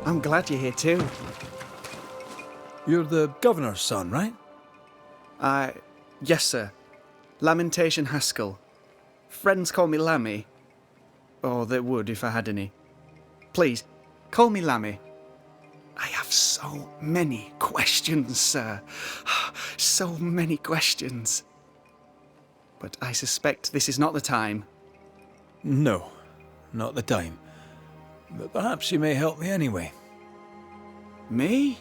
I'm glad you're here too. You're the governor's son, right? Yes, sir. Lamentation Haskell. Friends call me Lammy. Or they would if I had any. Please, call me Lammy. I have so many questions, sir. So many questions. But I suspect this is not the time. No, not the time. But perhaps you may help me anyway. Me?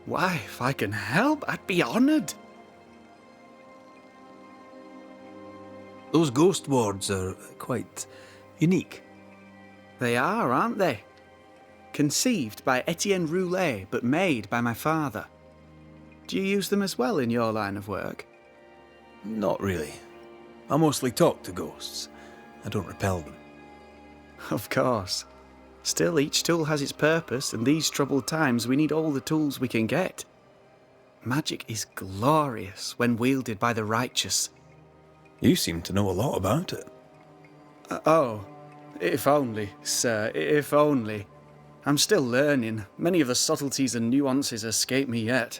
Why, if I can help, I'd be honoured. Those ghost wards are quite unique. They are, aren't they? Conceived by Etienne Roulet, but made by my father. Do you use them as well in your line of work? Not really. I mostly talk to ghosts. I don't repel them. Of course. Still, each tool has its purpose, and these troubled times we need all the tools we can get. Magic is glorious when wielded by the righteous. You seem to know a lot about it. Oh, if only, sir, if only. I'm still learning. Many of the subtleties and nuances escape me yet.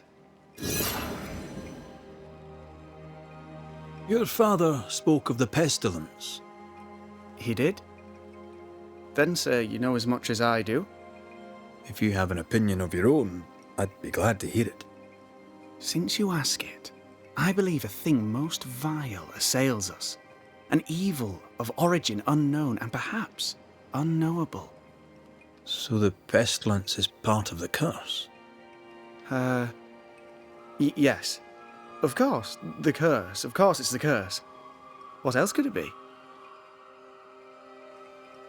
Your father spoke of the pestilence. He did? Then, sir, you know as much as I do. If you have an opinion of your own, I'd be glad to hear it. Since you ask it, I believe a thing most vile assails us. An evil of origin unknown and perhaps unknowable. So the pestilence is part of the curse? Yes. Of course, the curse. Of course it's the curse. What else could it be?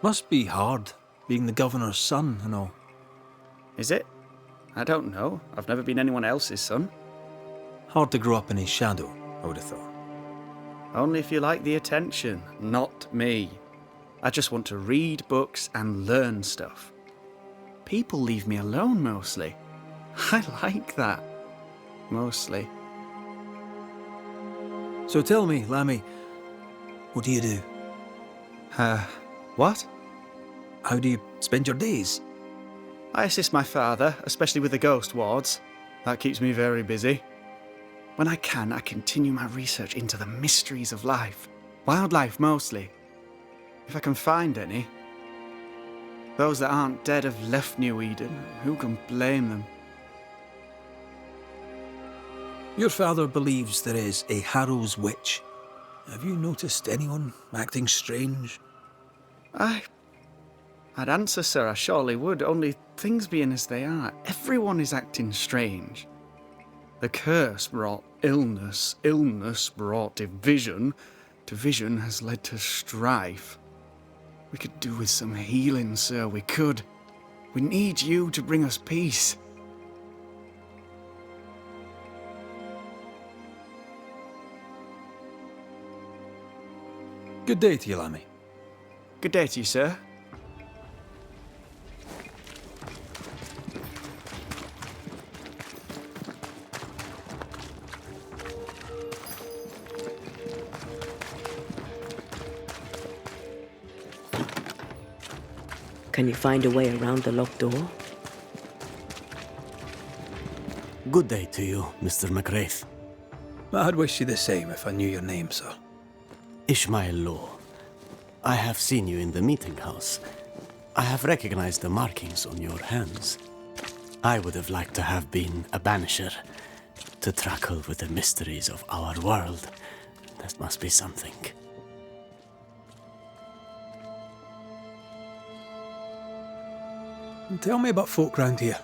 Must be hard, being the governor's son and all. Is it? I don't know. I've never been anyone else's son. Hard to grow up in his shadow, I would have thought. Only if you like the attention, not me. I just want to read books and learn stuff. People leave me alone mostly. I like that. Mostly. So tell me, Lammy, what do you do? What? How do you spend your days? I assist my father, especially with the ghost wards. That keeps me very busy. When I can, I continue my research into the mysteries of life. Wildlife, mostly. If I can find any. Those that aren't dead have left New Eden. Who can blame them? Your father believes there is a Harrow's witch. Have you noticed anyone acting strange? I'd answer, sir, I surely would, only things being as they are, everyone is acting strange. The curse brought illness, illness brought division, division has led to strife. We could do with some healing, sir, we could. We need you to bring us peace. Good day to you, Lammy. Good day to you, sir. Can you find a way around the locked door? Good day to you, Mr. McGrath. I'd wish you the same if I knew your name, sir. Ishmael Law. I have seen you in the meeting house. I have recognized the markings on your hands. I would have liked to have been a banisher, to tackle with the mysteries of our world. That must be something. Tell me about folk round here.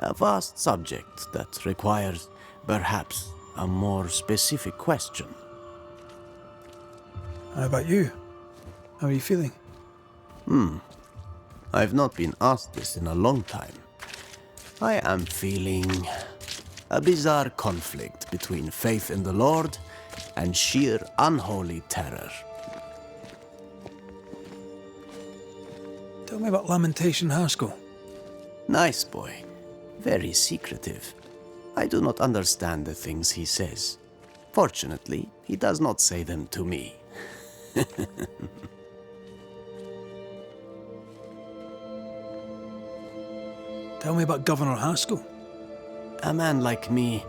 A vast subject that requires, perhaps, a more specific question. How about you? How are you feeling? I've not been asked this in a long time. I am feeling a bizarre conflict between faith in the Lord and sheer unholy terror. Tell me about Lamentation Haskell. Nice boy. Very secretive. I do not understand the things he says. Fortunately, he does not say them to me. Tell me about Governor Haskell. A man like me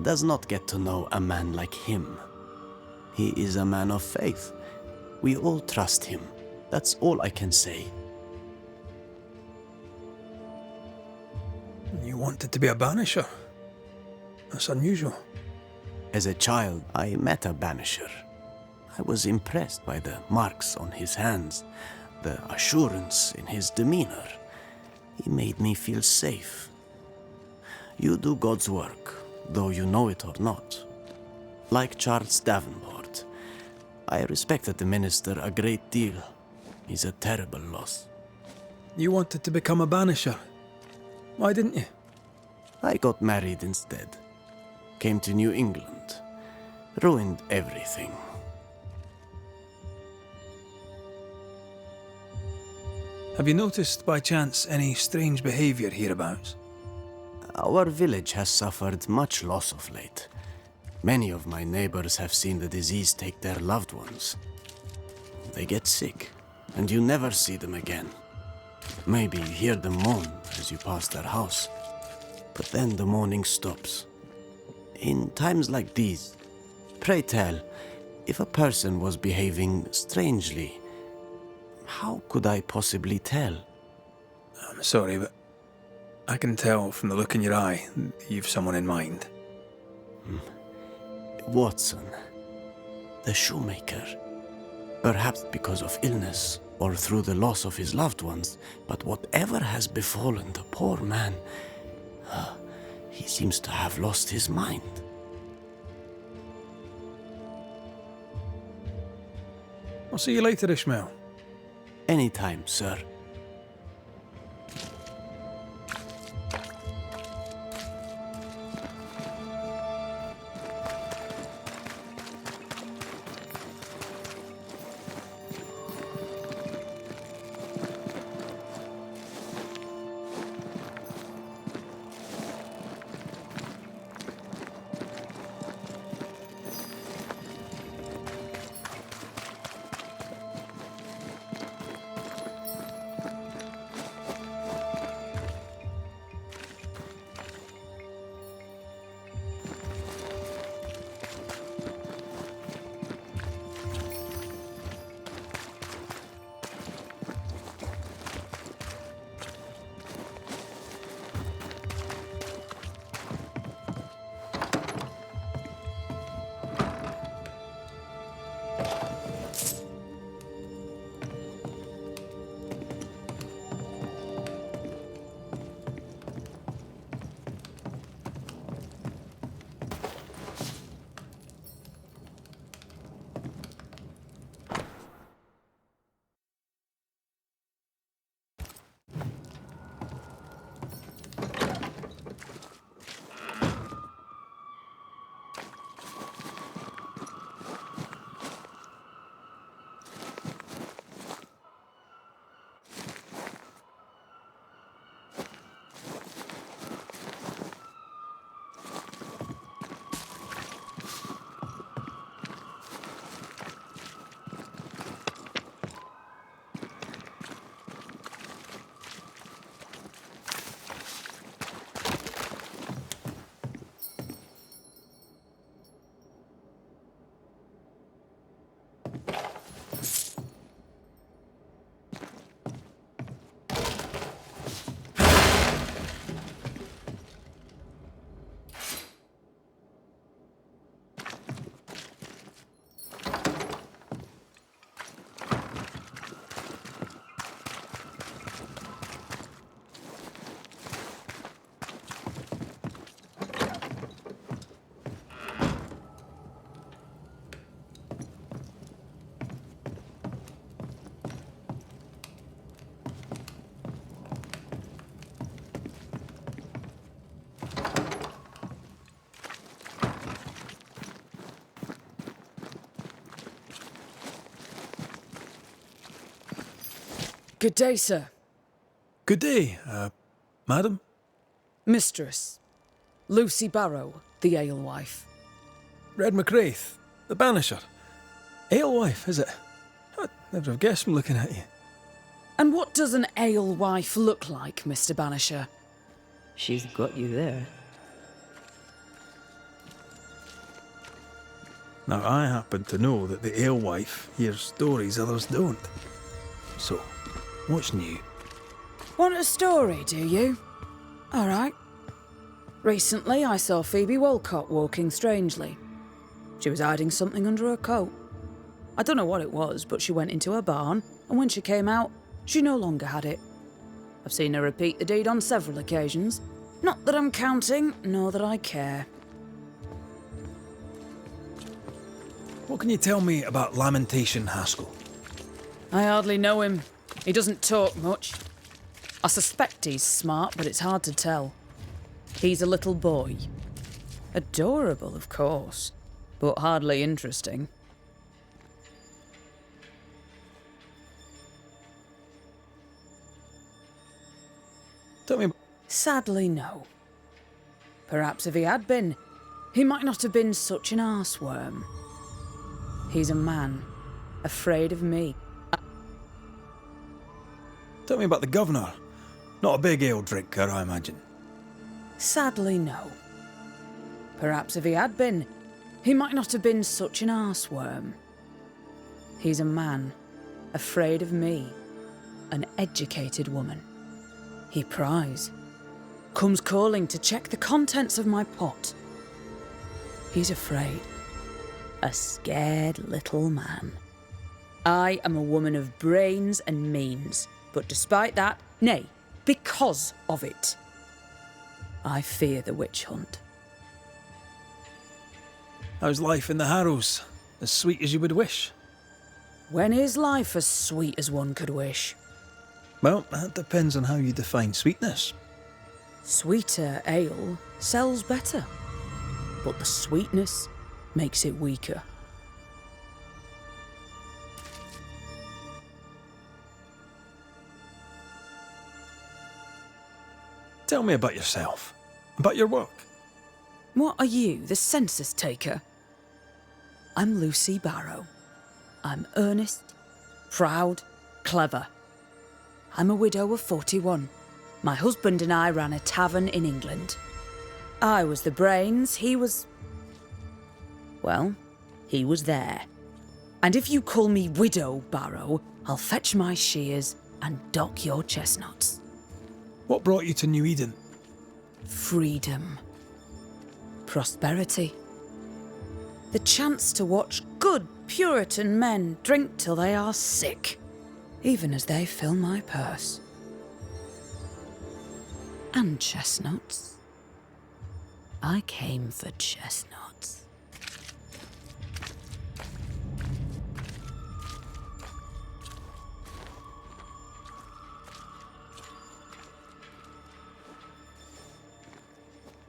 does not get to know a man like him. He is a man of faith. We all trust him. That's all I can say. You wanted to be a banisher? That's unusual. As a child, I met a banisher. I was impressed by the marks on his hands, the assurance in his demeanor. He made me feel safe. You do God's work, though you know it or not. Like Charles Davenport, I respected the minister a great deal. He's a terrible loss. You wanted to become a banisher. Why didn't you? I got married instead. Came to New England. Ruined everything. Have you noticed, by chance, any strange behavior hereabouts? Our village has suffered much loss of late. Many of my neighbors have seen the disease take their loved ones. They get sick, and you never see them again. Maybe you hear them moan as you pass their house, but then the moaning stops. In times like these, pray tell, if a person was behaving strangely, how could I possibly tell? I'm sorry, but I can tell from the look in your eye that you've someone in mind. Watson, the shoemaker. Perhaps because of illness or through the loss of his loved ones, but whatever has befallen the poor man, he seems to have lost his mind. I'll see you later, Ishmael. Anytime, sir. Good day, sir. Good day, madam. Mistress. Lucy Barrow, the alewife. Red McCraith, the banisher. Alewife, is it? I'd never have guessed from looking at you. And what does an alewife look like, Mr. Banisher? She's got you there. Now, I happen to know that the alewife hears stories others don't. So, what's new? Want a story, do you? All right. Recently, I saw Phoebe Walcott walking strangely. She was hiding something under her coat. I don't know what it was, but she went into her barn, and when she came out, she no longer had it. I've seen her repeat the deed on several occasions. Not that I'm counting, nor that I care. What can you tell me about Lamentation Haskell? I hardly know him. He doesn't talk much. I suspect he's smart, but it's hard to tell. He's a little boy. Adorable, of course, but hardly interesting. Tell me. Sadly, no. Perhaps if he had been, he might not have been such an arseworm. He's a man, afraid of me. Tell me about the governor. Not a big ale drinker, I imagine. Sadly, no. Perhaps if he had been, he might not have been such an arseworm. He's a man, afraid of me, an educated woman. He pries, comes calling to check the contents of my pot. He's afraid. A scared little man. I am a woman of brains and means, but despite that, nay, because of it, I fear the witch hunt. How's life in the Harrows? As sweet as you would wish? When is life as sweet as one could wish? Well, that depends on how you define sweetness. Sweeter ale sells better, but the sweetness makes it weaker. Tell me about yourself. About your work. What are you, the census taker? I'm Lucy Barrow. I'm earnest, proud, clever. I'm a widow of 41. My husband and I ran a tavern in England. I was the brains, he was... well, he was there. And if you call me Widow Barrow, I'll fetch my shears and dock your chestnuts. What brought you to New Eden? Freedom. Prosperity. The chance to watch good Puritan men drink till they are sick, even as they fill my purse. And chestnuts. I came for chestnuts.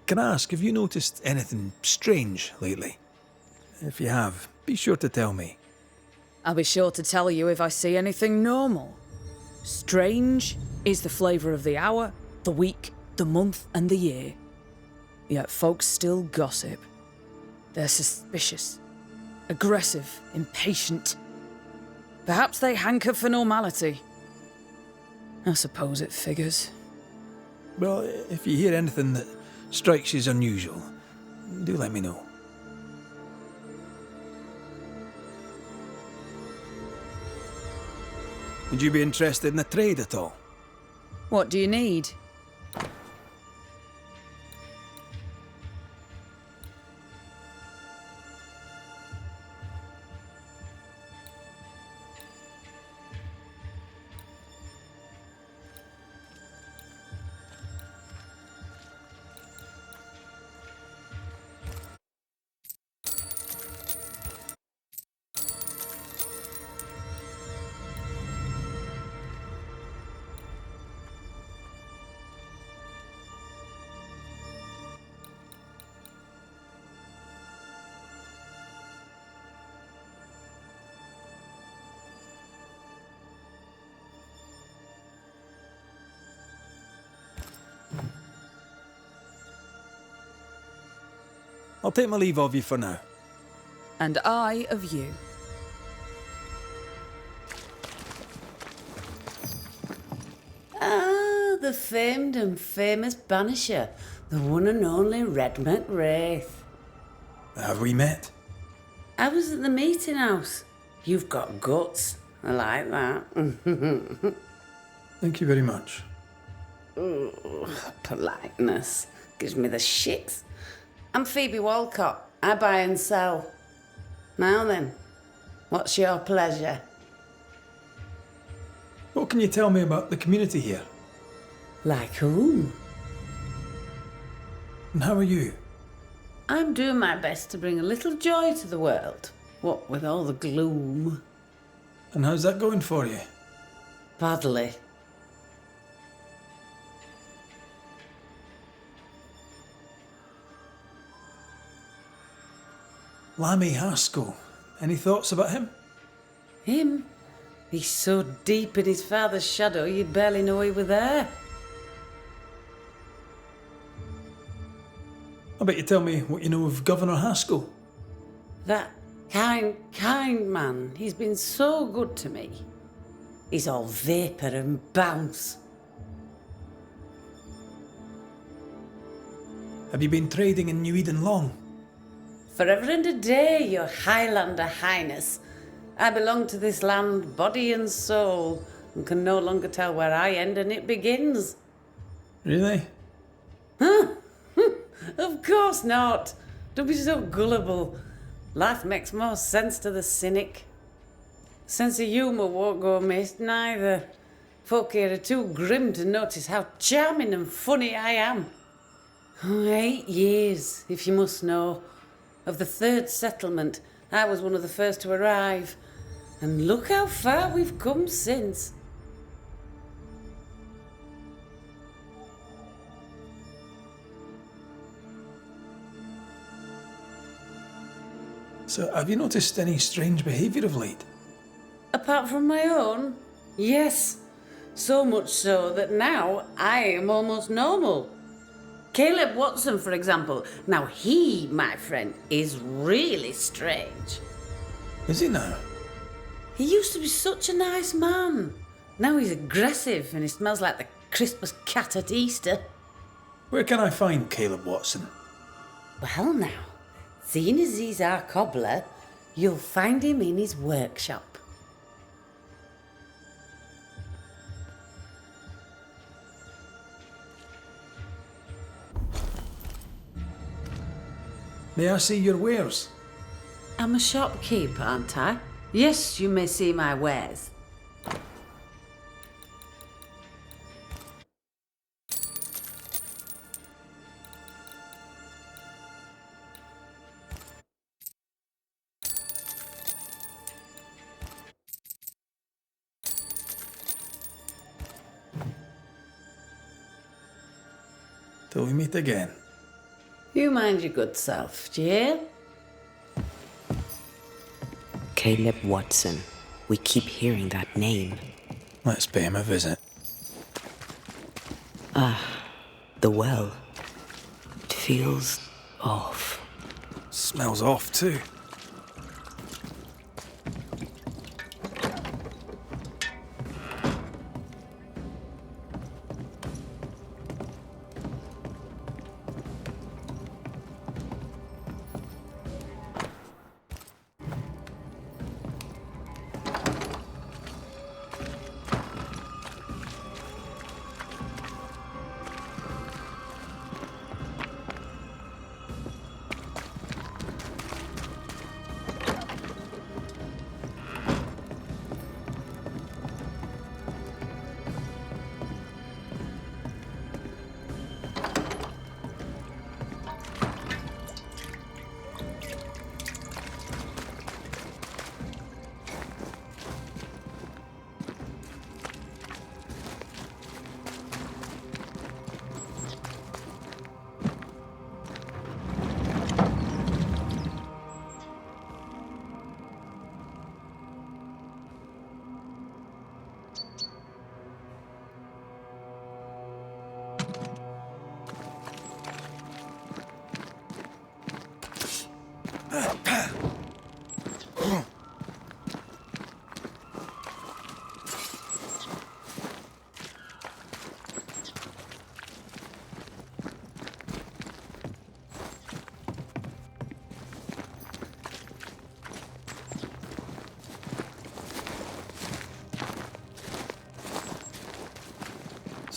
Can I ask, have you noticed anything strange lately? If you have, be sure to tell me. I'll be sure to tell you if I see anything normal. Strange is the flavour of the hour, the week, the month, and the year. Yet folks still gossip. They're suspicious, aggressive, impatient. Perhaps they hanker for normality. I suppose it figures. Well, if you hear anything that strikes you as unusual, do let me know. Would you be interested in a trade at all? What do you need? I'll take my leave of you for now. And I of you. Ah, the famed and famous Banisher, the one and only Red McWraith. Have we met? I was at the meeting house. You've got guts. I like that. Thank you very much. Ooh, politeness gives me the shits. I'm Phoebe Walcott. I buy and sell. Now then, what's your pleasure? What can you tell me about the community here? Like whom? And how are you? I'm doing my best to bring a little joy to the world. What with all the gloom. And how's that going for you? Badly. Lammy Haskell. Any thoughts about him? Him? He's so deep in his father's shadow you'd barely know he were there. I bet you tell me what you know of Governor Haskell. That kind man. He's been so good to me. He's all vapour and bounce. Have you been trading in New Eden long? Forever and a day, your Highlander Highness. I belong to this land, body and soul, and can no longer tell where I end and it begins. Really? Of course not. Don't be so gullible. Life makes more sense to the cynic. Sense of humour won't go amiss, neither. Folk here are too grim to notice how charming and funny I am. 8 years, if you must know. Of the third settlement, I was one of the first to arrive. And look how far we've come since. So, have you noticed any strange behaviour of late? Apart from my own? Yes. So much so that now I am almost normal. Caleb Watson, for example. Now he, my friend, is really strange. Is he now? He used to be such a nice man. Now he's aggressive and he smells like the Christmas cat at Easter. Where can I find Caleb Watson? Well now, seeing as he's our cobbler, you'll find him in his workshop. May I see your wares? I'm a shopkeeper, aren't I? Yes, you may see my wares. Till we meet again. You mind your good self, do you hear? Caleb Watson. We keep hearing that name. Let's pay him a visit. The well. It feels off. Smells off too.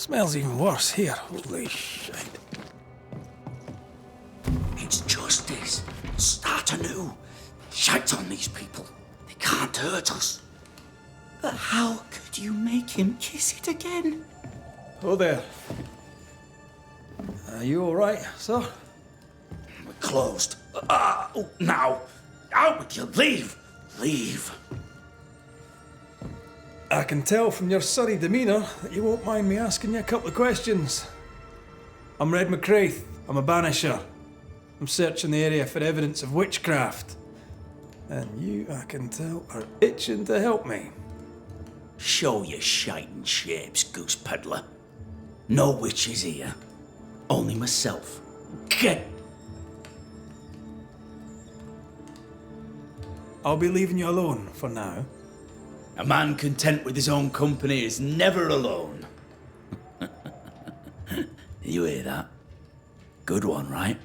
Smells even worse here. Holy shit. It's justice. Start anew. Shite on these people. They can't hurt us. But how could you make him kiss it again? Oh there. Are you alright, sir? We're closed. Now. Out with you. Leave. Leave. I can tell from your surly demeanour that you won't mind me asking you a couple of questions. I'm Red McCraith. I'm a Banisher. I'm searching the area for evidence of witchcraft. And you, I can tell, are itching to help me. Show your shiting shapes, goose peddler. No witches here. Only myself. Get. I'll be leaving you alone for now. A man content with his own company is never alone. You hear that? Good one, right?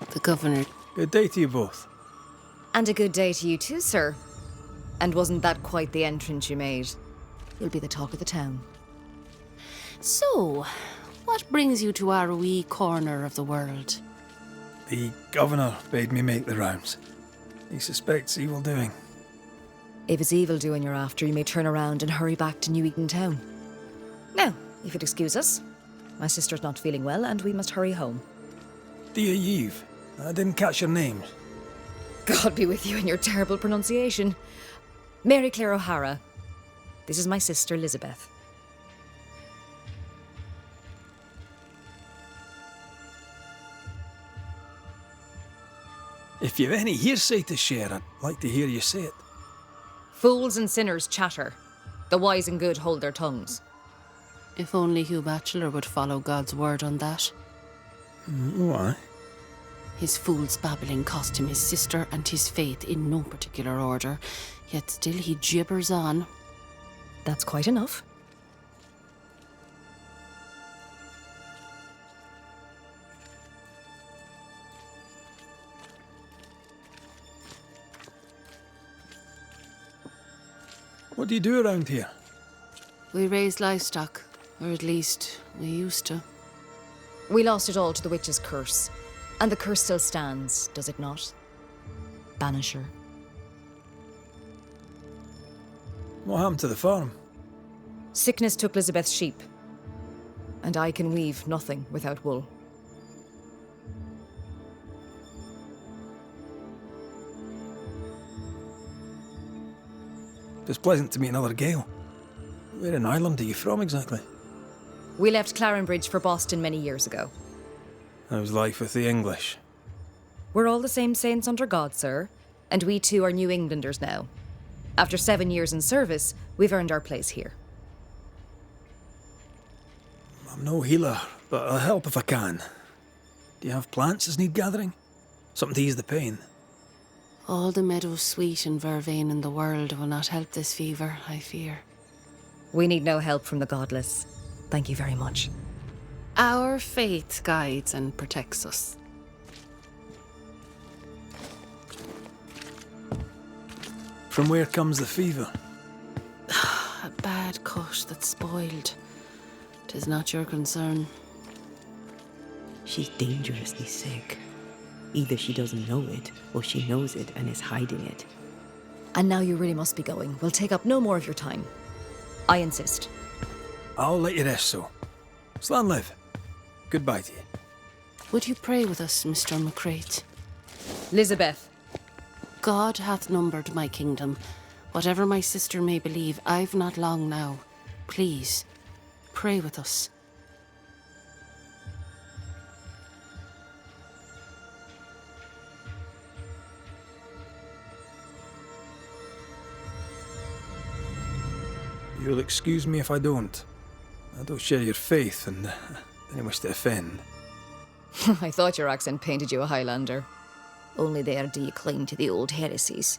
The governor. Good day to you both. And a good day to you too, sir. And wasn't that quite the entrance you made? You'll be the talk of the town. So, what brings you to our wee corner of the world? The governor bade me make the rounds. He suspects evil doing. If it's evil doing you're after, you may turn around and hurry back to New Eden Town. Now, if you'd excuse us, my sister's not feeling well and we must hurry home. Dear Yves, I didn't catch your names. God be with you in your terrible pronunciation. Mary Claire O'Hara. This is my sister, Elizabeth. If you've any hearsay to share, I'd like to hear you say it. Fools and sinners chatter. The wise and good hold their tongues. If only Hugh Batchelor would follow God's word on that. Why? His fool's babbling cost him his sister and his faith in no particular order, yet still he gibbers on. That's quite enough. What do you do around here? We raise livestock, or at least we used to. We lost it all to the witch's curse. And the curse still stands, does it not? Banisher. What happened to the farm? Sickness took Elizabeth's sheep. And I can weave nothing without wool. It's pleasant to meet another Gale. Where in Ireland are you from exactly? We left Clarenbridge for Boston many years ago. How's life with the English? We're all the same saints under God, sir. And we too are New Englanders now. After 7 years in service, we've earned our place here. I'm no healer, but I'll help if I can. Do you have plants as need gathering? Something to ease the pain? All the meadow sweet and vervain in the world will not help this fever, I fear. We need no help from the godless. Thank you very much. Our faith guides and protects us. From where comes the fever? A bad cut that's spoiled. 'Tis not your concern. She's dangerously sick. Either she doesn't know it, or she knows it and is hiding it. And now you really must be going. We'll take up no more of your time. I insist. I'll let you rest, so. Slan live. Goodbye to you. Would you pray with us, Mr. McCraith? Elizabeth. God hath numbered my kingdom. Whatever my sister may believe, I've not long now. Please, pray with us. You'll excuse me if I don't. I don't share your faith and didn't wish to offend. I thought your accent painted you a Highlander. Only there do you cling to the old heresies.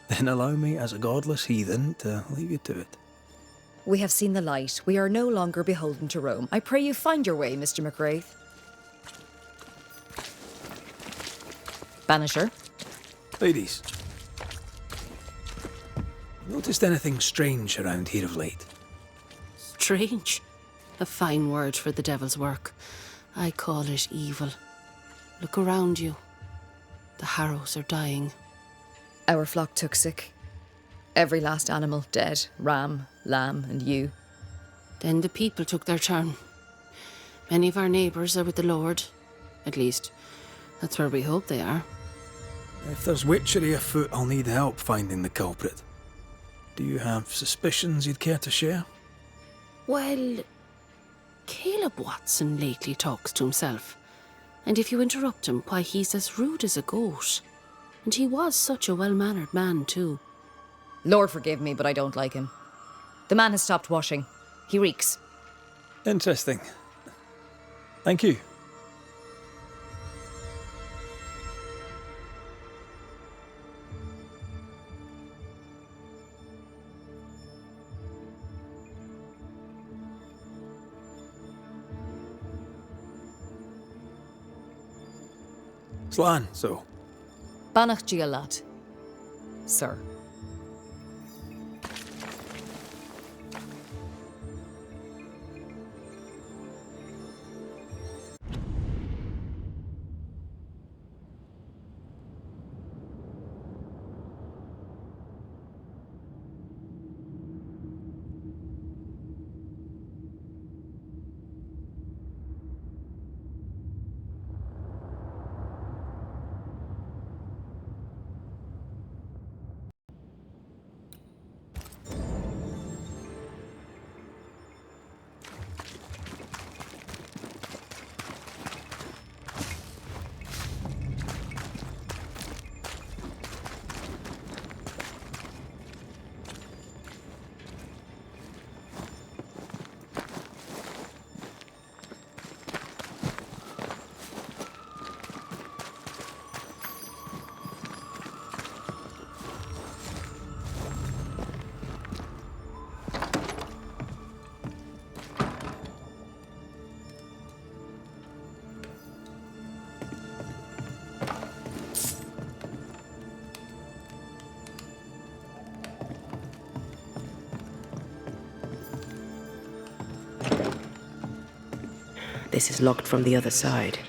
Then allow me, as a godless heathen, to leave you to it. We have seen the light. We are no longer beholden to Rome. I pray you find your way, Mr. McWraith. Banisher? Ladies, noticed anything strange around here of late? Strange. A fine word for the devil's work. I call it evil. Look around you. The harrows are dying. Our flock took sick. Every last animal dead. Ram, lamb, and ewe. Then the people took their turn. Many of our neighbours are with the Lord. At least, that's where we hope they are. If there's witchery afoot, I'll need help finding the culprit. Do you have suspicions you'd care to share? Well, Caleb Watson lately talks to himself. And if you interrupt him, why, he's as rude as a goat. And he was such a well-mannered man, too. Lord forgive me, but I don't like him. The man has stopped washing. He reeks. Interesting. Thank you. Slan, so. Banach Gialat. Sir. This is locked from the other side.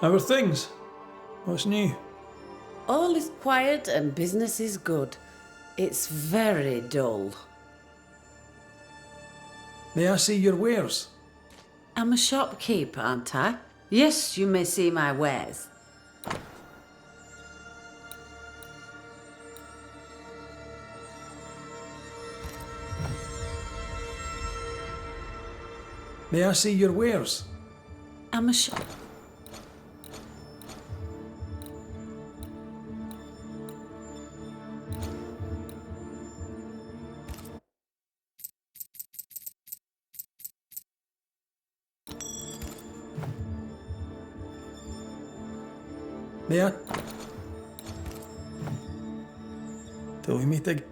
How are things? What's new? All is quiet and business is good. It's very dull. May I see your wares? I'm a shopkeeper, aren't I? Yes, you may see my wares. May I see your wares? I'm a shop... May I? Till we meet again.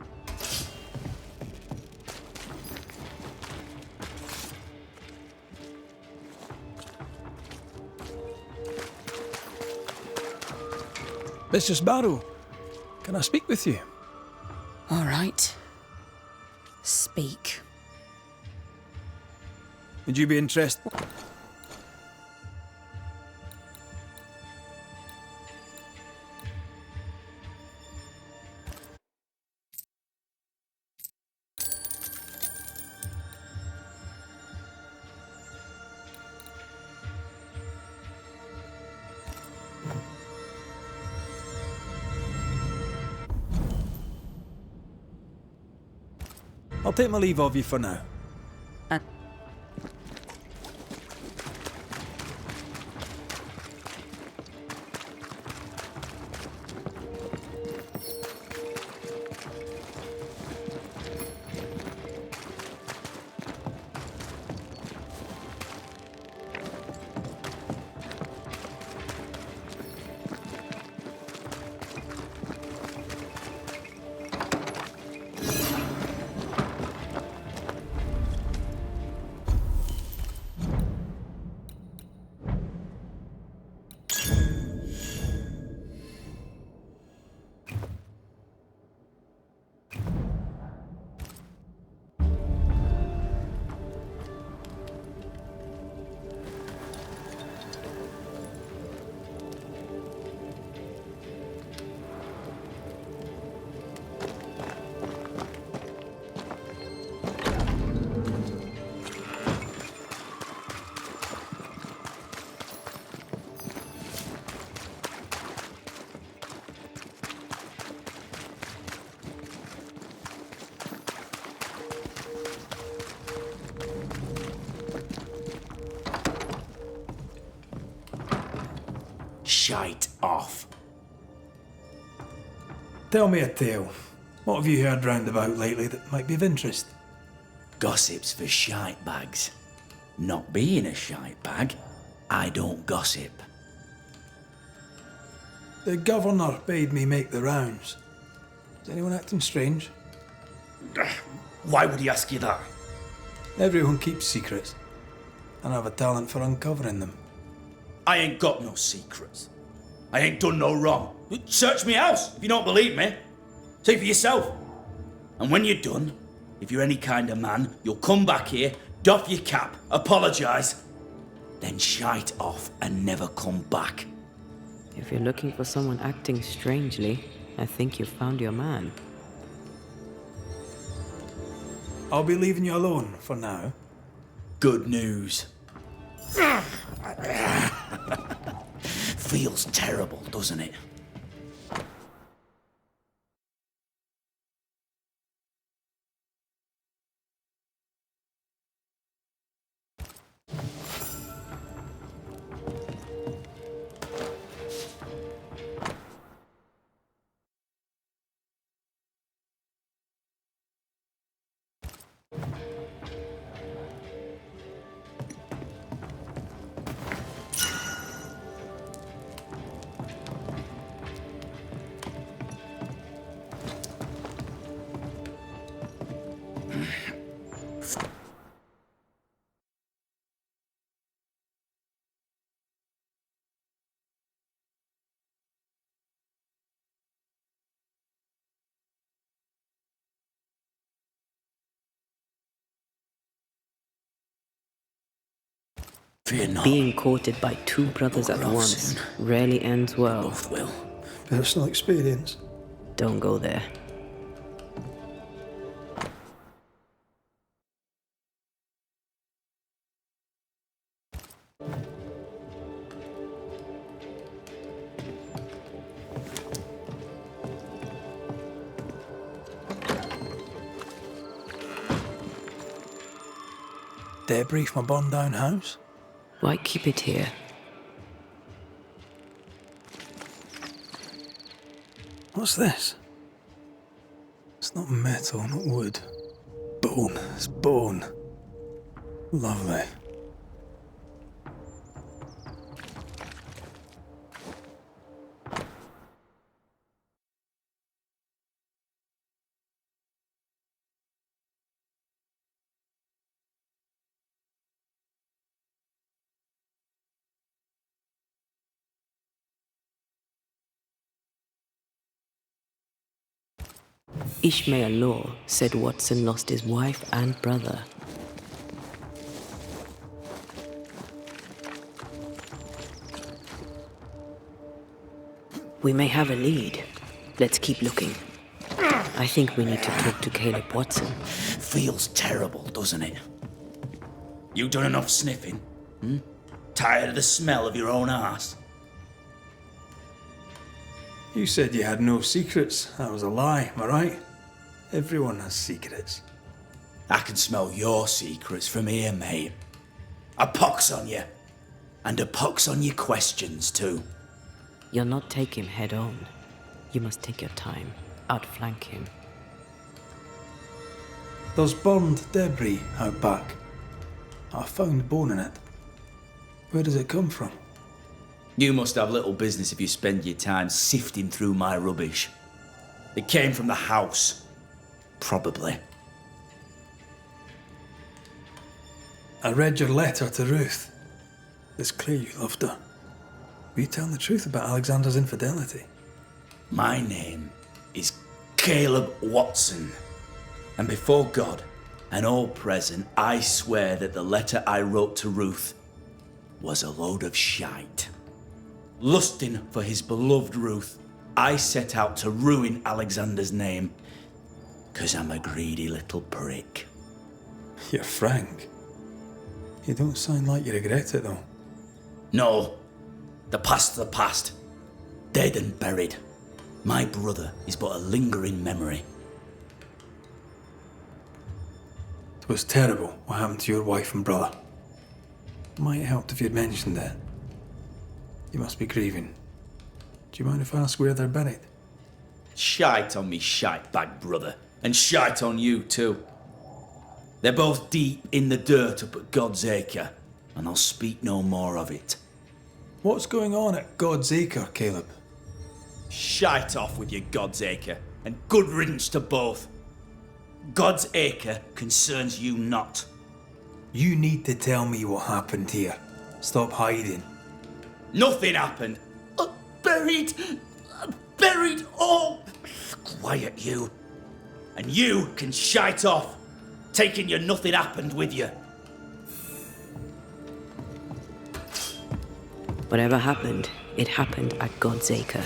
Mistress Barrow, can I speak with you? All right. Speak. Would you be interested? I'll take my leave of you for now. Shite off. Tell me a tale. What have you heard round about lately that might be of interest? Gossip's for shite bags. Not being a shite bag, I don't gossip. The governor bade me make the rounds. Is anyone acting strange? Why would he ask you that? Everyone keeps secrets, and I have a talent for uncovering them. I ain't got no secrets. I ain't done no wrong. Search me house if you don't believe me. See for yourself. And when you're done, if you're any kind of man, you'll come back here, doff your cap, apologise, then shite off and never come back. If you're looking for someone acting strangely, I think you've found your man. I'll be leaving you alone for now. Good news. Feels terrible, doesn't it? Fear not. Being courted by two brothers at We're off once soon. rarely ends well. Both will. Personal experience. Don't go there. Debris from a burned down house? Why keep it here? What's this? It's not metal, not wood. Bone. It's bone. Lovely. Ishmael Law said Watson lost his wife and brother. We may have a lead. Let's keep looking. I think we need to talk to Caleb Watson. Feels terrible, doesn't it? You done enough sniffing? Tired of the smell of your own arse? You said you had no secrets. That was a lie, am I right? Everyone has secrets. I can smell your secrets from here, mate. A pox on you. And a pox on your questions, too. You'll not take him head on. You must take your time. Outflank him. There's burned debris out back. I found bone in it. Where does it come from? You must have little business if you spend your time sifting through my rubbish. It came from the house. Probably. I read your letter to Ruth. It's clear you loved her. Were you telling the truth about Alexander's infidelity? My name is Caleb Watson. And before God and all present, I swear that the letter I wrote to Ruth was a load of shite. Lusting for his beloved Ruth, I set out to ruin Alexander's name, 'cause I'm a greedy little prick. You're frank. You don't sound like you regret it, though. No, the past's the past. Dead and buried. My brother is but a lingering memory. It was terrible what happened to your wife and brother. Might have helped if you'd mentioned it. You must be grieving. Do you mind if I ask where they're buried? Shite on me shite bag brother, and shite on you too. They're both deep in the dirt up at God's Acre, and I'll speak no more of it. What's going on at God's Acre, Caleb? Shite off with your God's Acre, and good riddance to both. God's Acre concerns you not. You need to tell me what happened here. Stop hiding. Nothing happened. Buried. Buried all. Quiet, you. And you can shite off, taking your nothing happened with you. Whatever happened, it happened at God's Acre.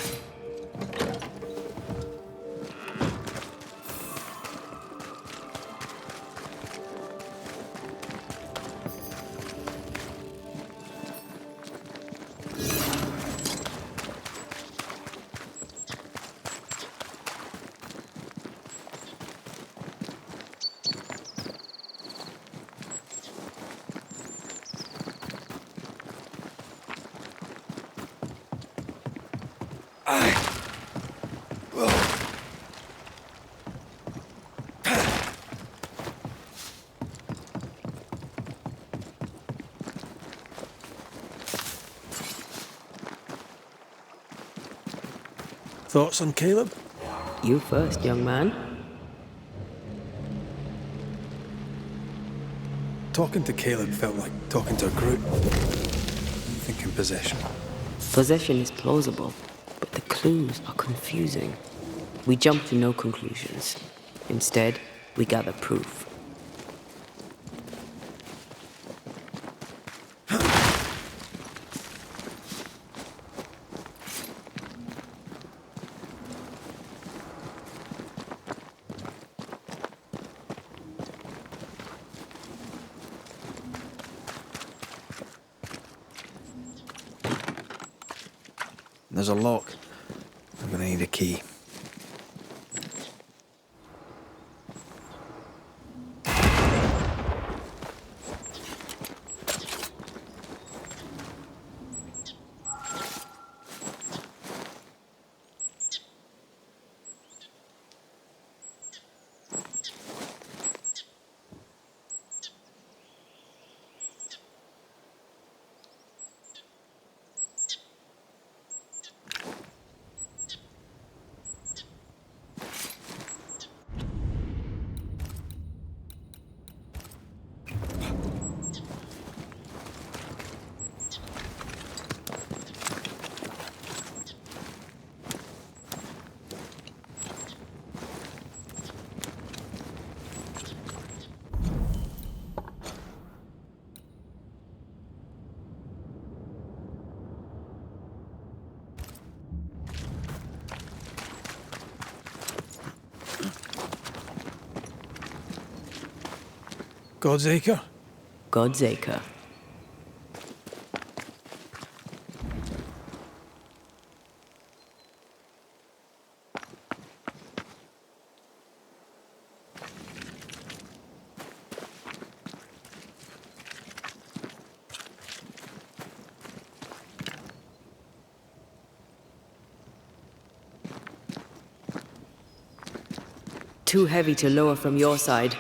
Thoughts on Caleb? You first, young man. Talking to Caleb felt like talking to a group. Thinking possession. Possession is plausible, but the clues are confusing. We jump to no conclusions. Instead, we gather proof. There's a lock. I'm gonna need a key. God's Acre? God's Acre. Too heavy to lower from your side.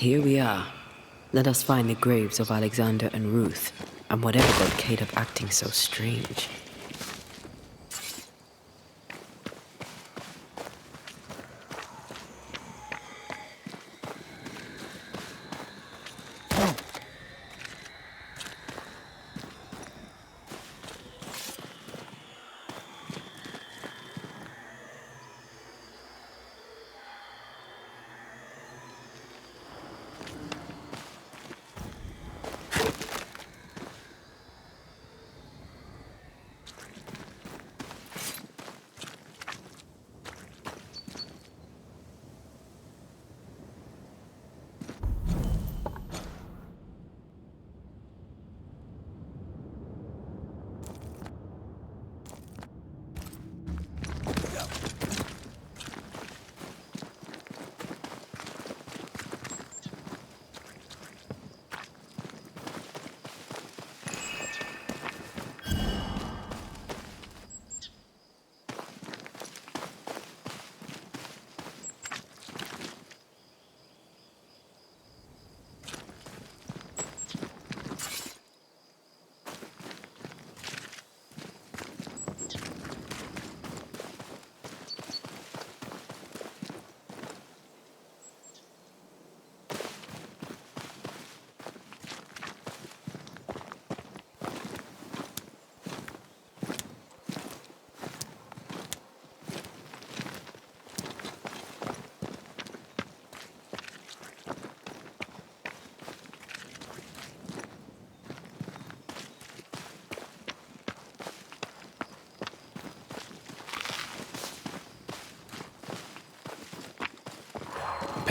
Here we are. Let us find the graves of Alexander and Ruth, and whatever got Caleb acting so strange.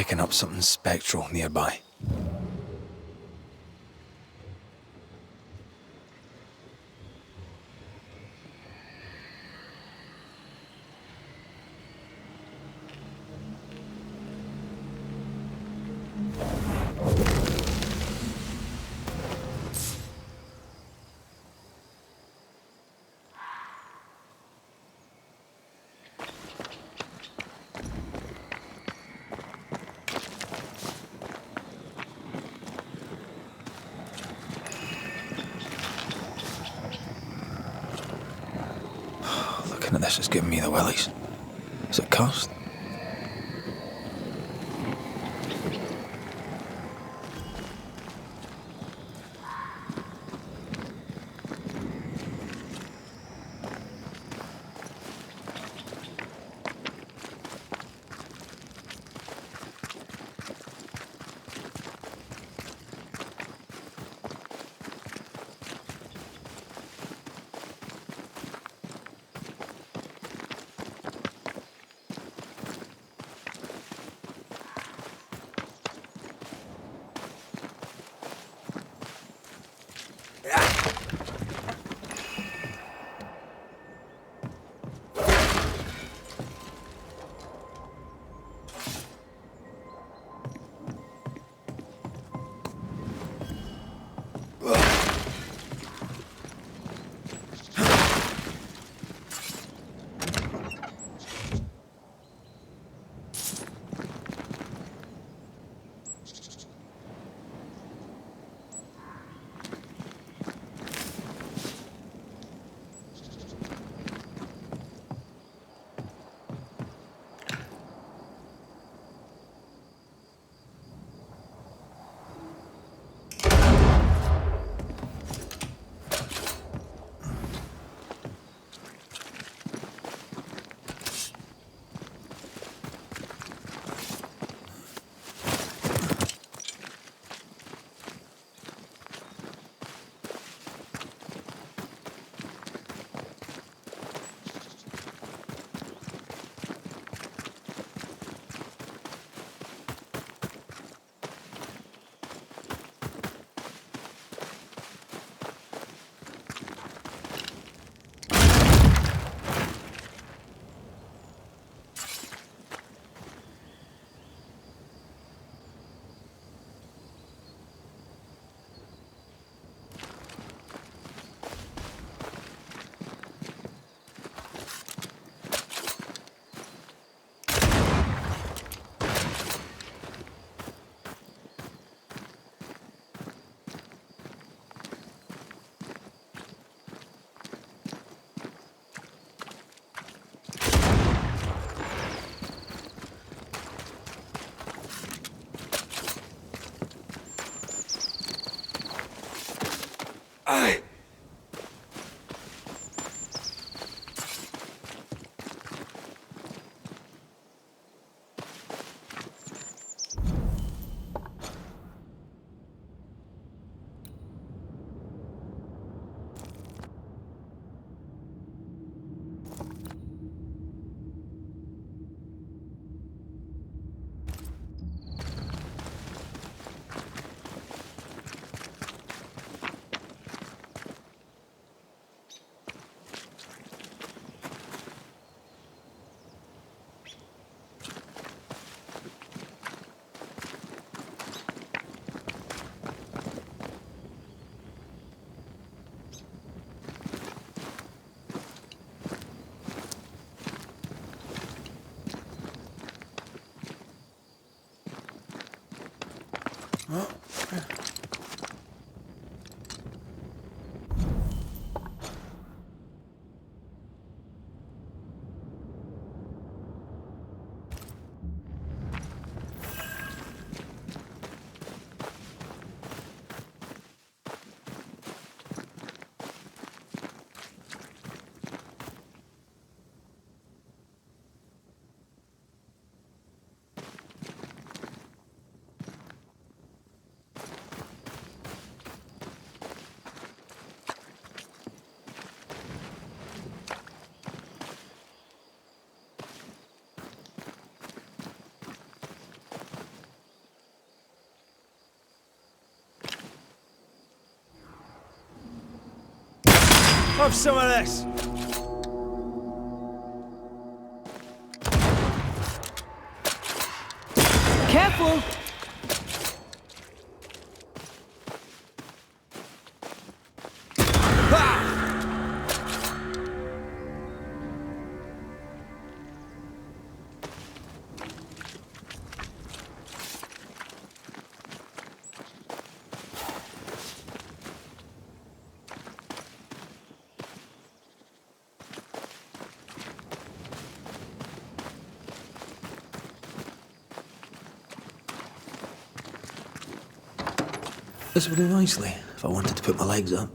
picking up something spectral nearby. Looking at this is giving me the willies. Is it cursed? Have some of this. Careful! This would do nicely if I wanted to put my legs up.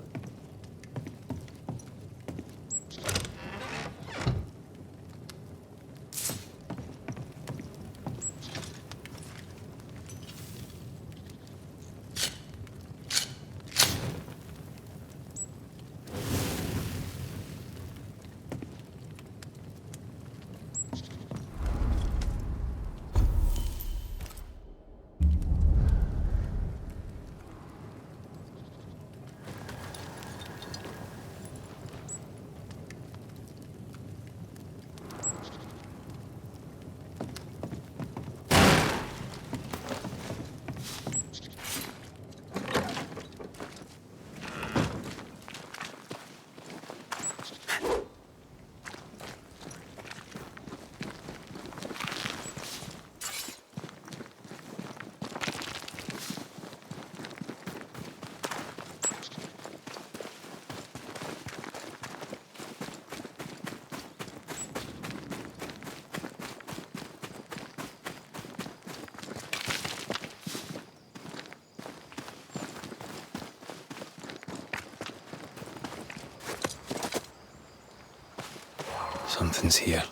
Something's here.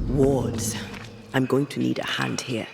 Wards. I'm going to need a hand here.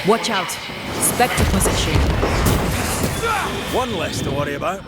Watch out. Spectre possession. One less to worry about.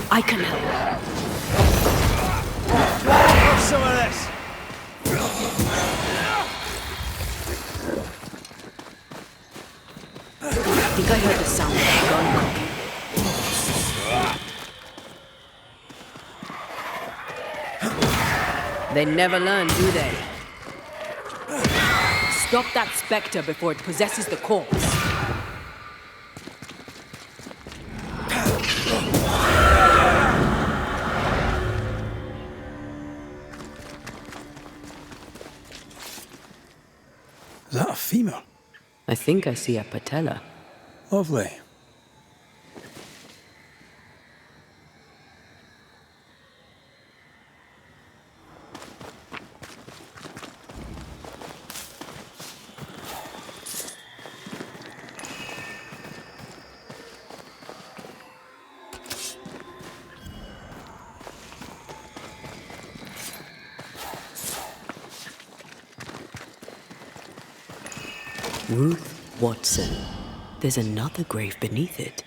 I can help. Have some of this. I think I heard the sound of a gun cooking. They never learn, do they? Stop that spectre before it possesses the corpse. Is that a femur? I think I see a patella. Lovely. Ruth Watson. There's another grave beneath it.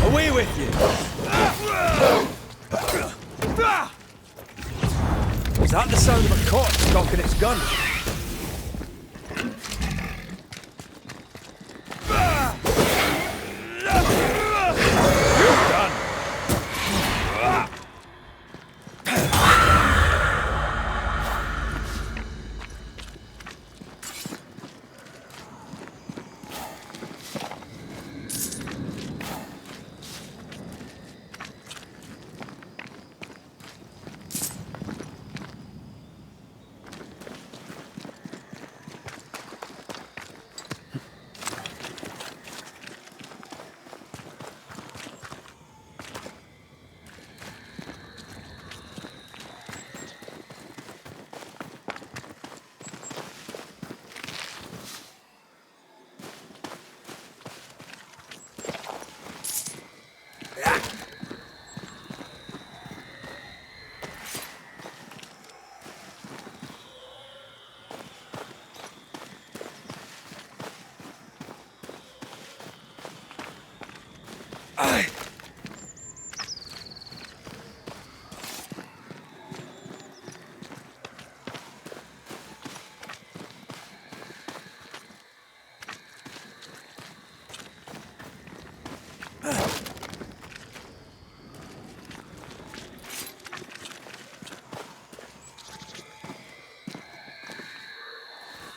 Away with you! Is that the sound of a corpse cocking its gun?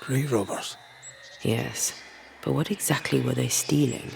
Grave robbers. Yes, but what exactly were they stealing?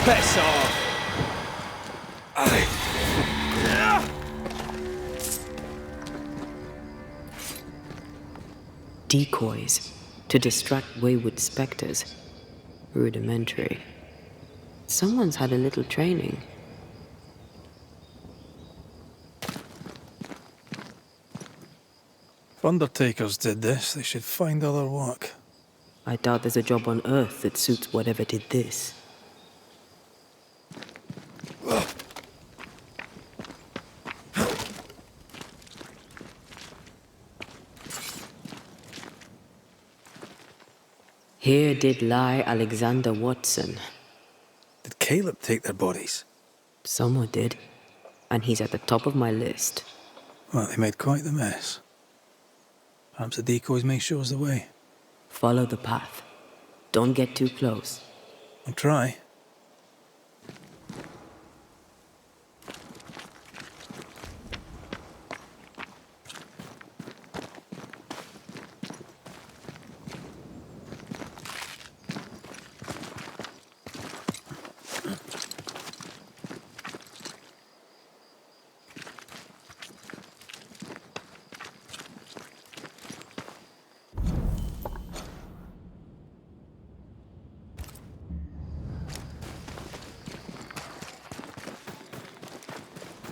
Piss off! Decoys to distract wayward specters. Rudimentary. Someone's had a little training. If undertakers did this, they should find other work. I doubt there's a job on Earth that suits whatever did this. Here did lie Alexander Watson. Did Caleb take their bodies? Someone did, and he's at the top of my list. Well, they made quite the mess. Perhaps the decoys may show us the way. Follow the path. Don't get too close. I'll try.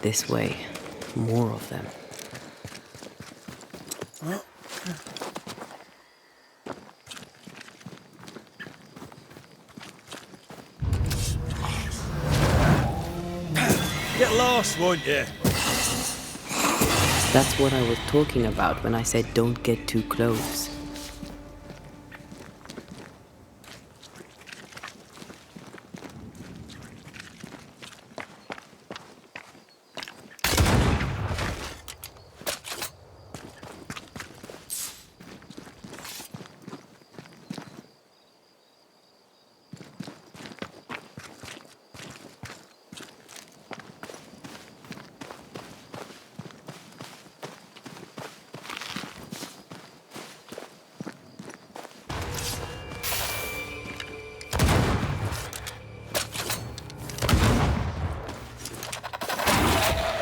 This way. More of them. Get lost, won't you? That's what I was talking about when I said don't get too close.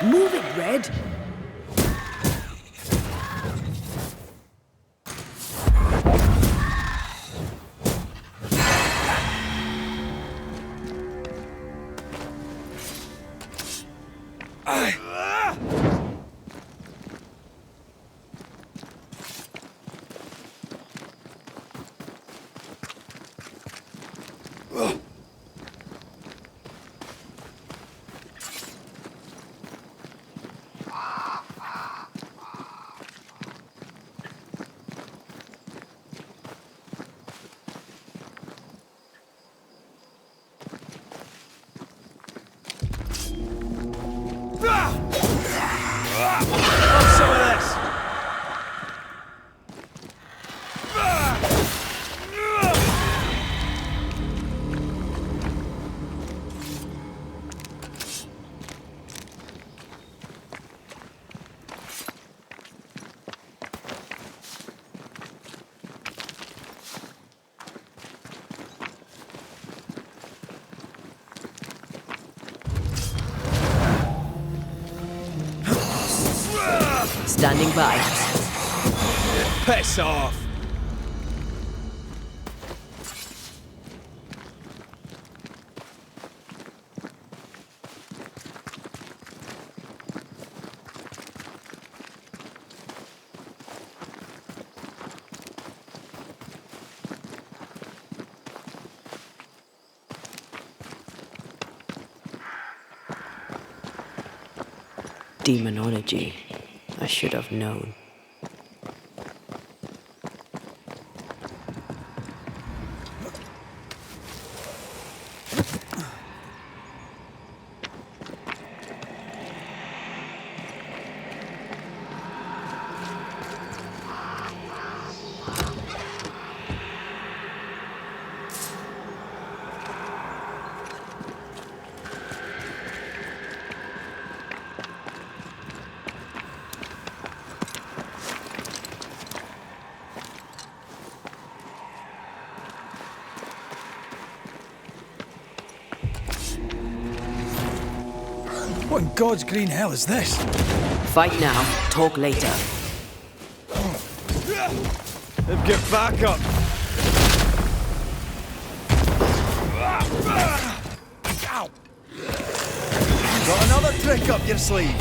Move it, Red! Some of this! Standing by. Piss off! Demonology. I should have known. What in God's green hell is this? Fight now, talk later. Get back up! Got another trick up your sleeve?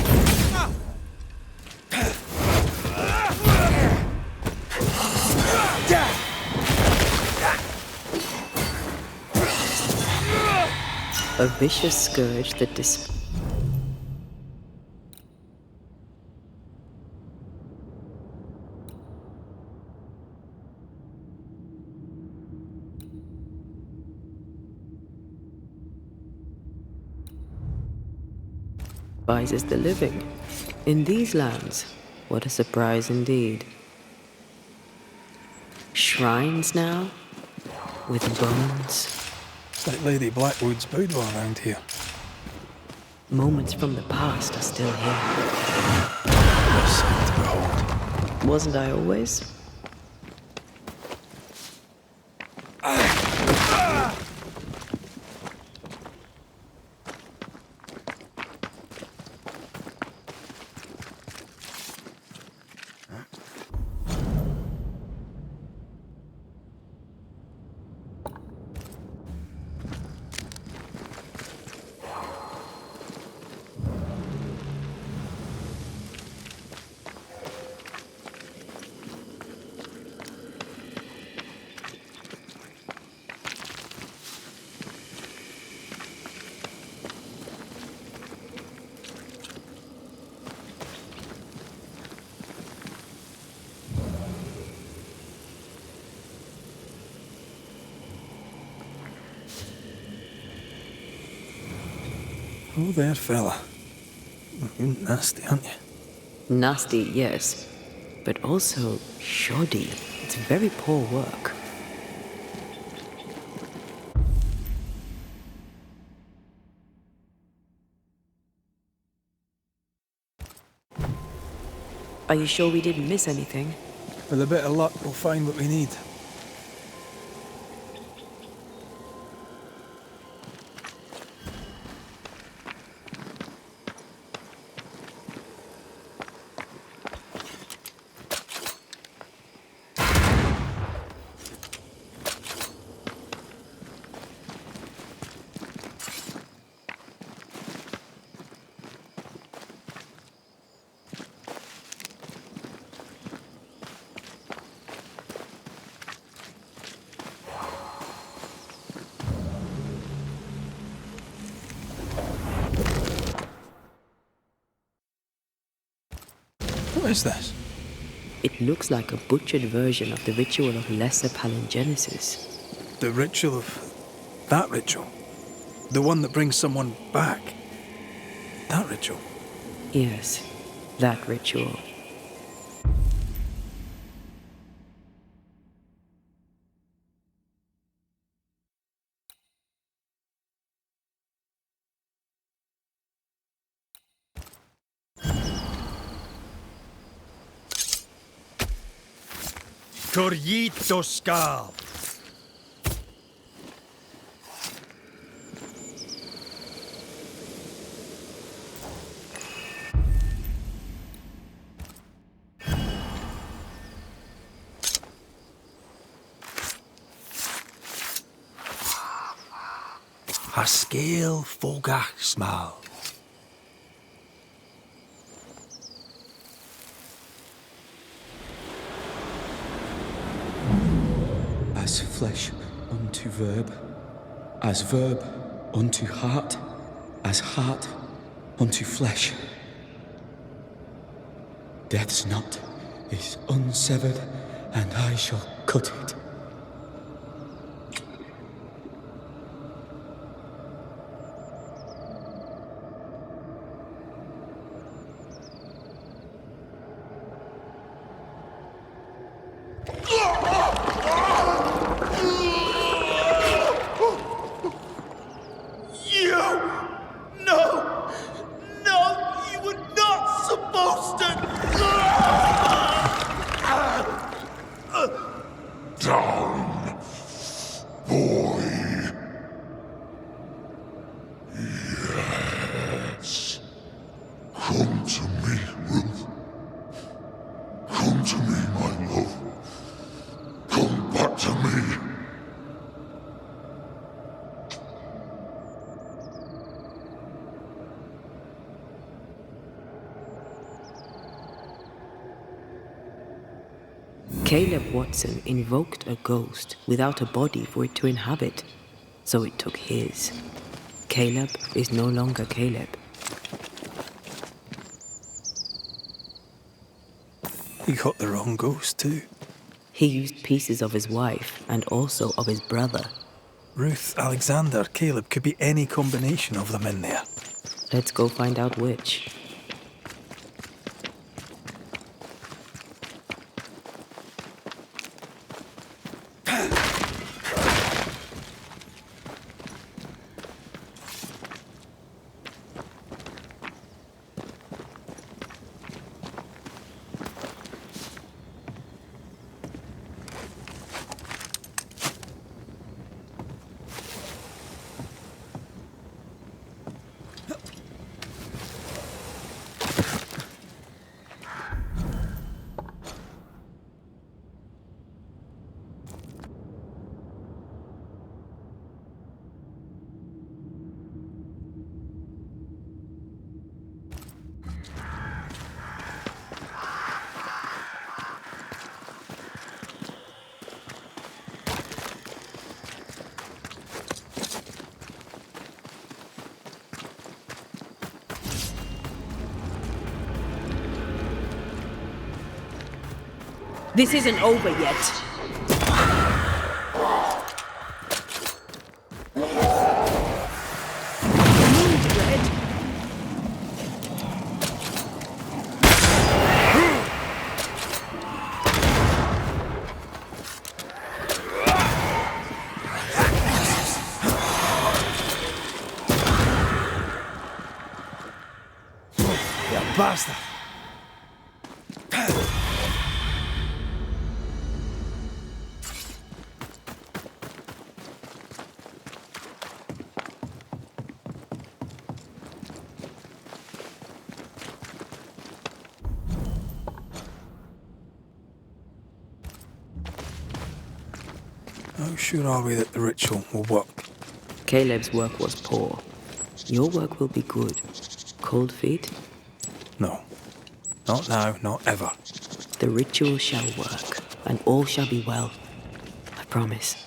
A vicious scourge that despises the living. In these lands, what a surprise indeed. Shrines now, with bones. It's like Lady Blackwood's boudoir around here. Moments from the past are still here. What a sight to behold. Wasn't I always? Oh, there, fella. You're nasty, aren't you? Nasty, yes, but also shoddy. It's very poor work. Are you sure we didn't miss anything? With a bit of luck, we'll find what we need. What is this? It looks like a butchered version of the ritual of Lesser Palingenesis. The ritual of... that ritual? The one that brings someone back? That ritual? Yes, that ritual. Corrito Skal. Haar scale fogach smal. As flesh unto verb, as verb unto heart, as heart unto flesh. Death's knot is unsevered, and I shall cut it. Come to me, Ruth. Come to me, my love. Come back to me. Caleb Watson invoked a ghost without a body for it to inhabit, so it took his. Caleb is no longer Caleb. He got the wrong ghost too. He used pieces of his wife and also of his brother. Ruth, Alexander, Caleb could be any combination of them in there. Let's go find out which. This isn't over yet. Bastard! How sure are we that the ritual will work? Caleb's work was poor. Your work will be good. Cold feet? No. Not now, not ever. The ritual shall work, and all shall be well. I promise.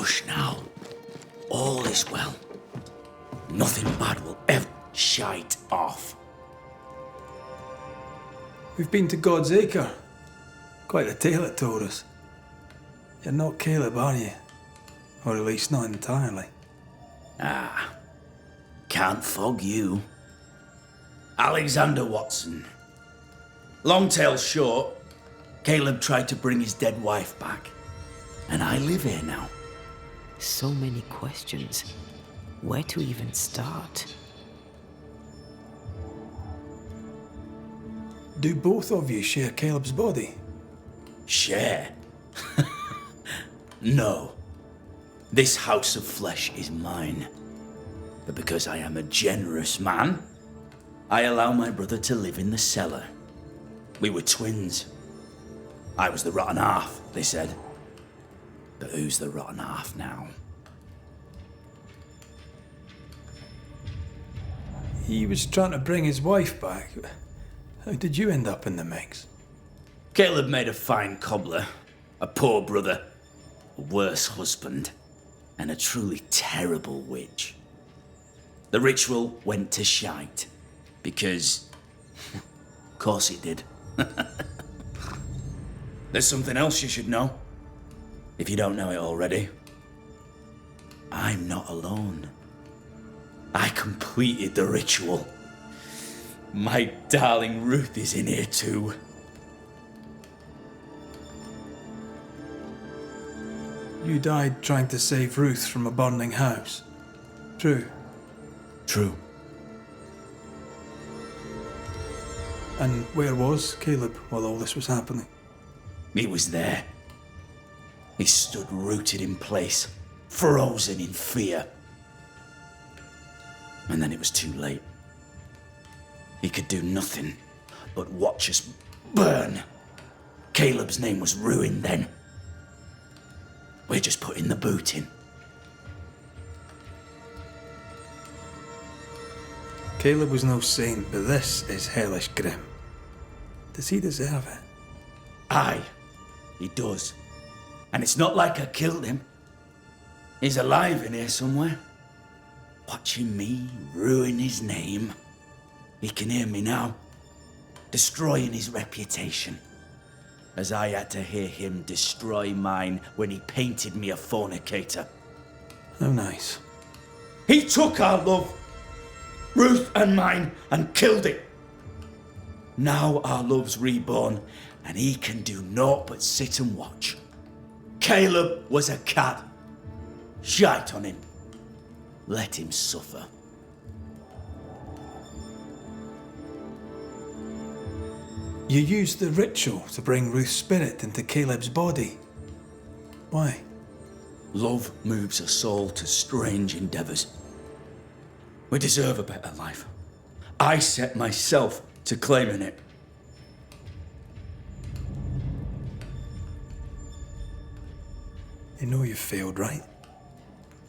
Hush now. All is well. Nothing bad will ever shite off. We've been to God's Acre. Quite a tale it told us. You're not Caleb, are you? Or at least not entirely. Ah, can't fog you. Alexander Watson. Long tale short, Caleb tried to bring his dead wife back. And I live here now. So many questions. Where to even start? Do both of you share Caleb's body? Share? No. This house of flesh is mine. But because I am a generous man, I allow my brother to live in the cellar. We were twins. I was the rotten half, they said. But who's the rotten half now? He was trying to bring his wife back. How did you end up in the mix? Caleb made a fine cobbler, a poor brother, a worse husband, and a truly terrible witch. The ritual went to shite, because... of course it did. There's something else you should know, if you don't know it already. I'm not alone. I completed the ritual. My darling Ruth is in here too. You died trying to save Ruth from a burning house. True. True. And where was Caleb while all this was happening? He was there. He stood rooted in place, frozen in fear. And then it was too late. He could do nothing but watch us burn. Caleb's name was ruined then. We're just putting the boot in. Caleb was no saint, but this is hellish grim. Does he deserve it? Aye, he does. And it's not like I killed him. He's alive in here somewhere. Watching me ruin his name. He can hear me now. Destroying his reputation. As I had to hear him destroy mine when he painted me a fornicator. How nice. He took our love, Ruth and mine, and killed it. Now our love's reborn, and he can do naught but sit and watch. Caleb was a cat. Shite on him. Let him suffer. You used the ritual to bring Ruth's spirit into Caleb's body. Why? Love moves a soul to strange endeavours. We deserve a better life. I set myself to claiming it. You know you've failed, right?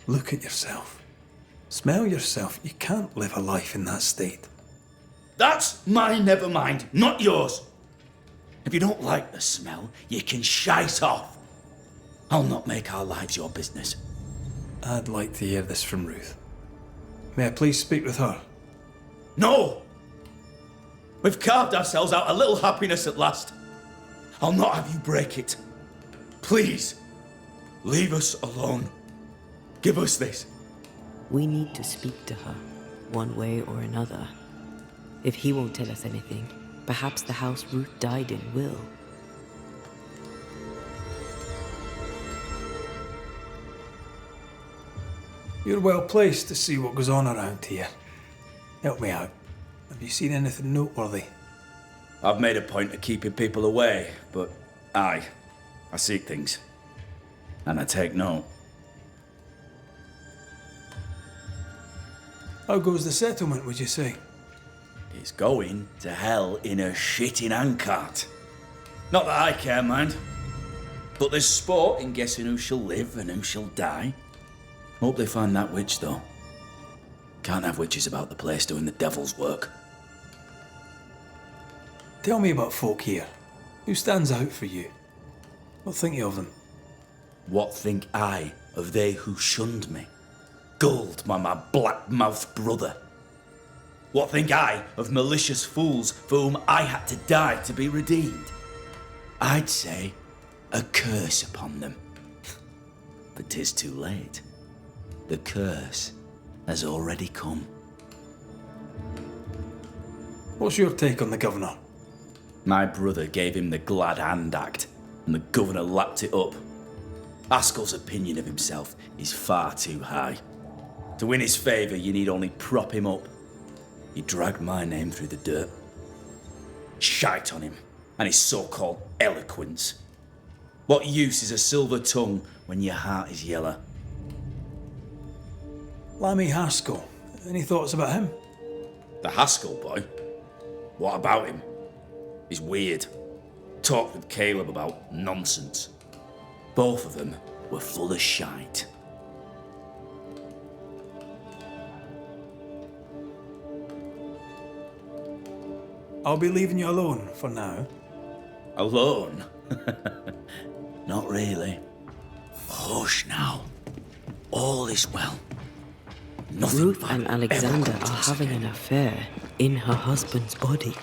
Look at yourself. Smell yourself. You can't live a life in that state. That's my never mind, not yours. If you don't like the smell, you can shite off. I'll not make our lives your business. I'd like to hear this from Ruth. May I please speak with her? No! We've carved ourselves out a little happiness at last. I'll not have you break it. Please, leave us alone. Give us this. We need to speak to her, one way or another. If he won't tell us anything, perhaps the house Ruth died in will. You're well placed to see what goes on around here. Help me out. Have you seen anything noteworthy? I've made a point of keeping people away, but I seek things. And I take note. How goes the settlement, would you say? It's going to hell in a shitting handcart. Not that I care, mind. But there's sport in guessing who shall live and who shall die. Hope they find that witch, though. Can't have witches about the place doing the devil's work. Tell me about folk here. Who stands out for you? What think you of them? What think I of they who shunned me, gulled by my black-mouthed brother? What think I of malicious fools for whom I had to die to be redeemed? I'd say a curse upon them. But 'tis too late. The curse has already come. What's your take on the governor? My brother gave him the glad hand act, and the governor lapped it up. Haskell's opinion of himself is far too high. To win his favour, you need only prop him up. He dragged my name through the dirt. Shite on him, and his so-called eloquence. What use is a silver tongue when your heart is yellow? Lammy Haskell. Any thoughts about him? The Haskell boy? What about him? He's weird. Talked with Caleb about nonsense. Both of them were full of shite. I'll be leaving you alone for now. Alone? Not really. Hush now. All is well. Nothing Ruth bad and ever Alexander comes to are us having again. an affair in her husband's body.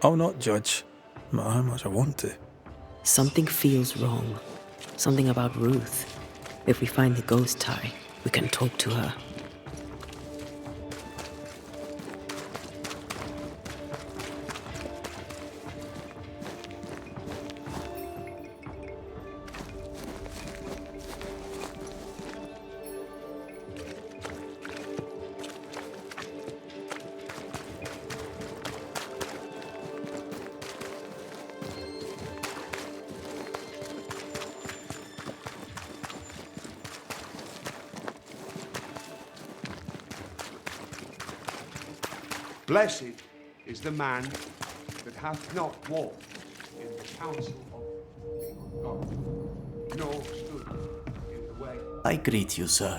I'll not judge, no matter how much I want to. Something feels wrong. Something about Ruth. If we find the ghost tie, we can talk to her. Blessed is the man that hath not walked in the counsel of God, nor stood in the way. I greet you, sir.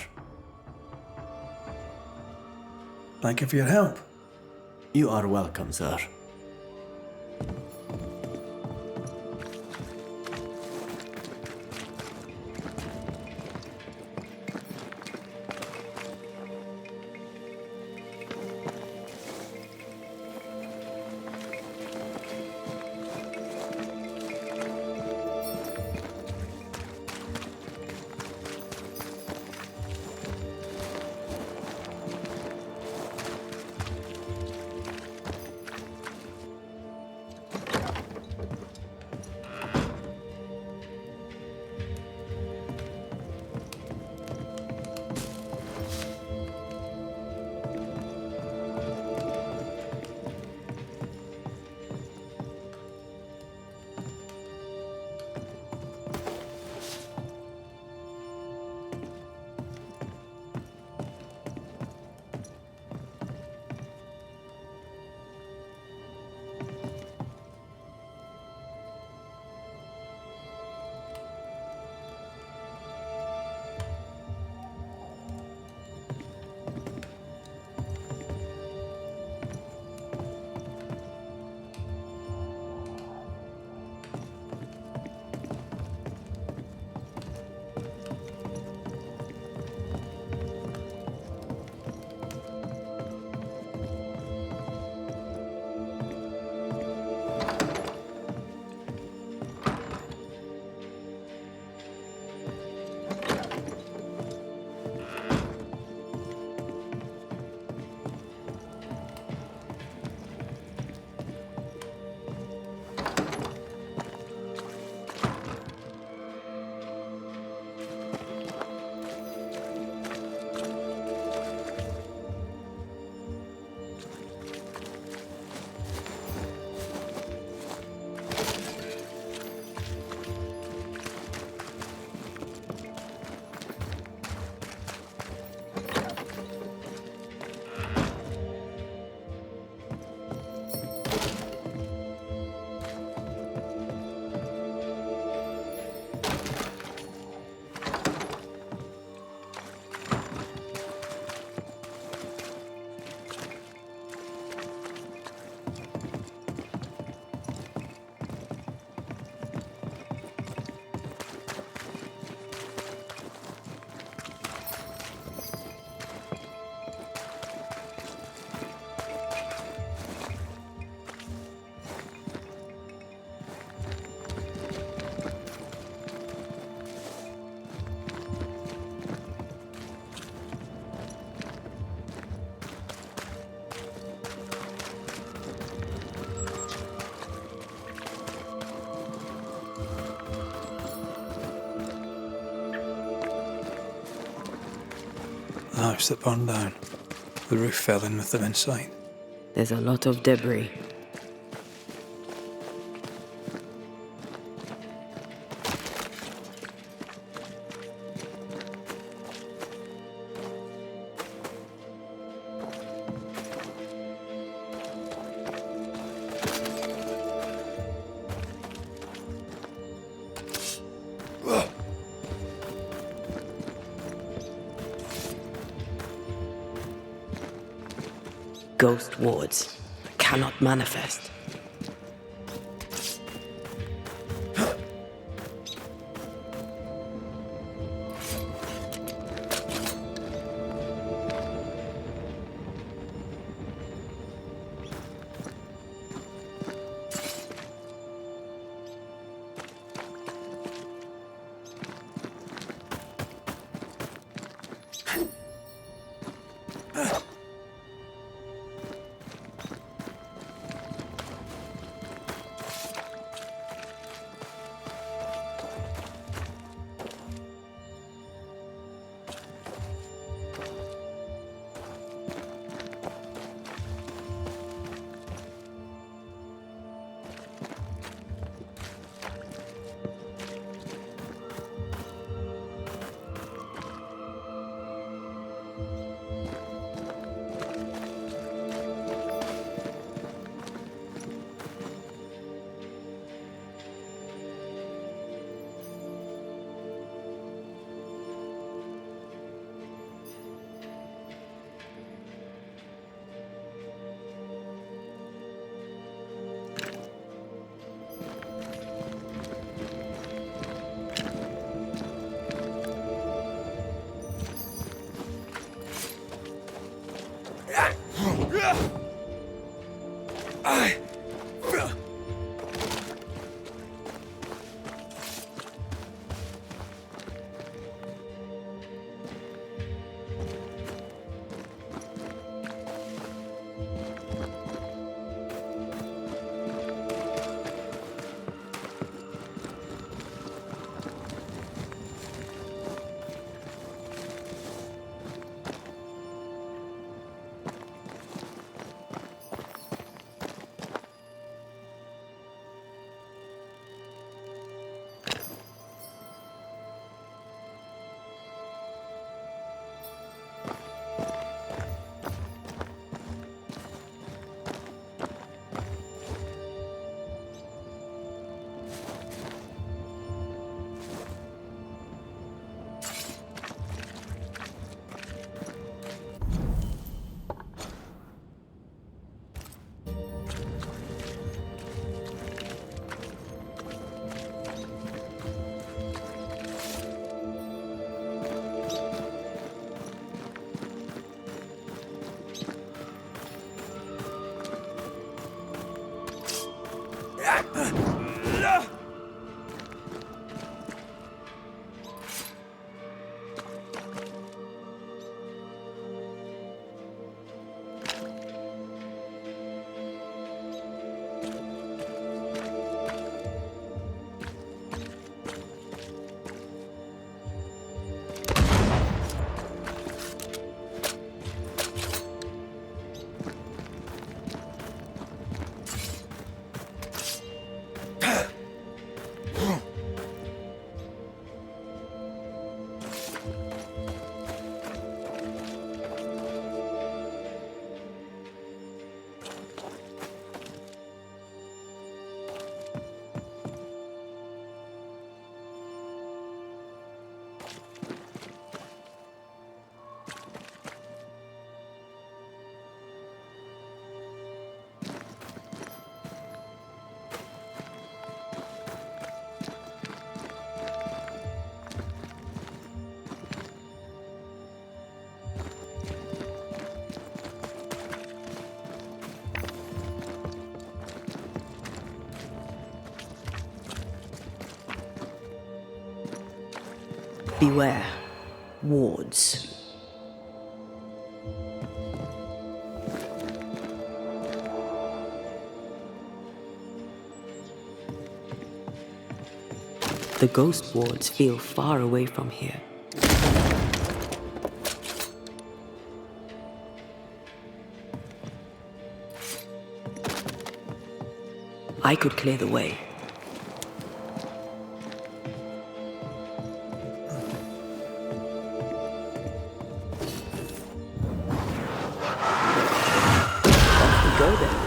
Thank you for your help. You are welcome, sir. house that burned down. The roof fell in with them inside. There's a lot of debris. Ghost wards cannot manifest. Beware. Wards. The ghost wards feel far away from here. I could clear the way. Off we go then.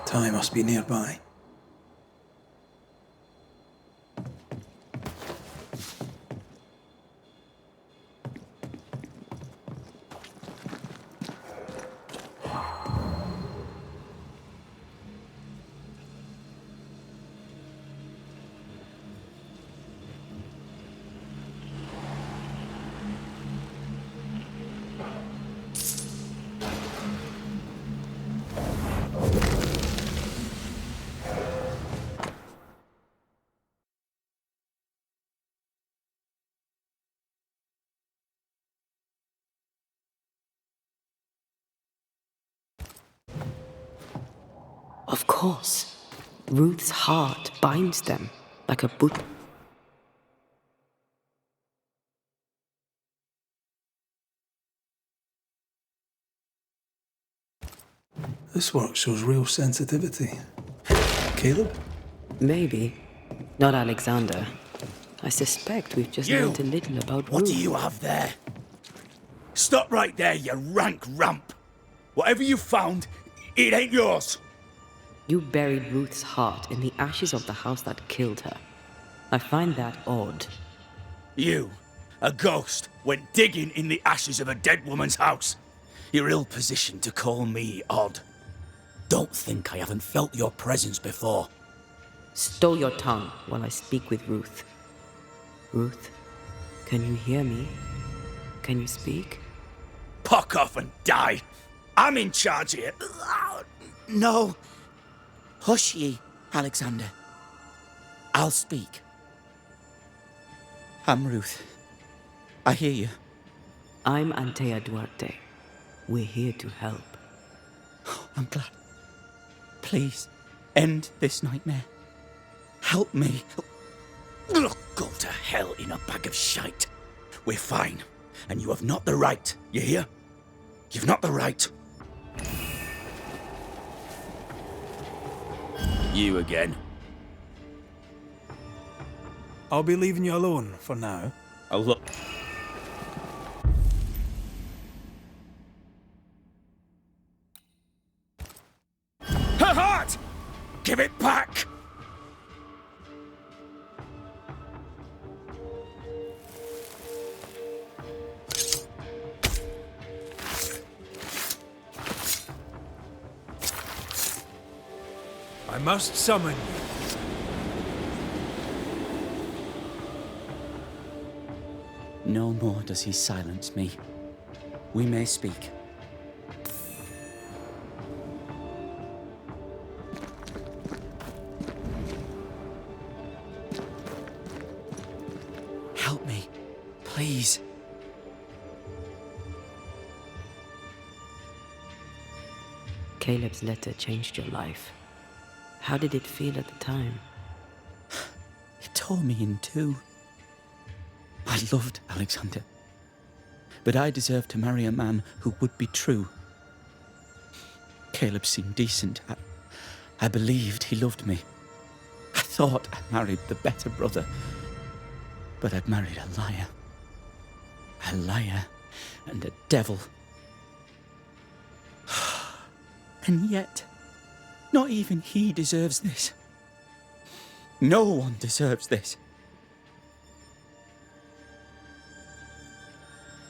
Ty must be nearby. Of course. Ruth's heart binds them like a boot. This work shows real sensitivity. Caleb? Maybe. Not Alexander. I suspect we've just learned a little about What Ruth. do you have there? Stop right there, you rank rump. Whatever you found, it ain't yours. You buried Ruth's heart in the ashes of the house that killed her. I find that odd. You, a ghost, went digging in the ashes of a dead woman's house. You're ill-positioned to call me odd. Don't think I haven't felt your presence before. Stow your tongue while I speak with Ruth. Ruth, can you hear me? Can you speak? Puck off and die. I'm in charge here. No. Hush ye, Alexander. I'll speak. I'm Ruth. I hear you. I'm Antea Duarte. We're here to help. I'm glad. Please, end this nightmare. Help me. Go to hell in a bag of shite. We're fine, and you have not the right, you hear? You've not the right. You again. I'll be leaving you alone for now. I'll look. Her heart! Give it back! I must summon you. No more does he silence me. We may speak. Help me, please. Caleb's letter changed your life. How did it feel at the time? It tore me in two. I loved Alexander, but I deserved to marry a man who would be true. Caleb seemed decent. I believed he loved me. I thought I married the better brother, but I'd married a liar. A liar and a devil. And yet, not even he deserves this. No one deserves this.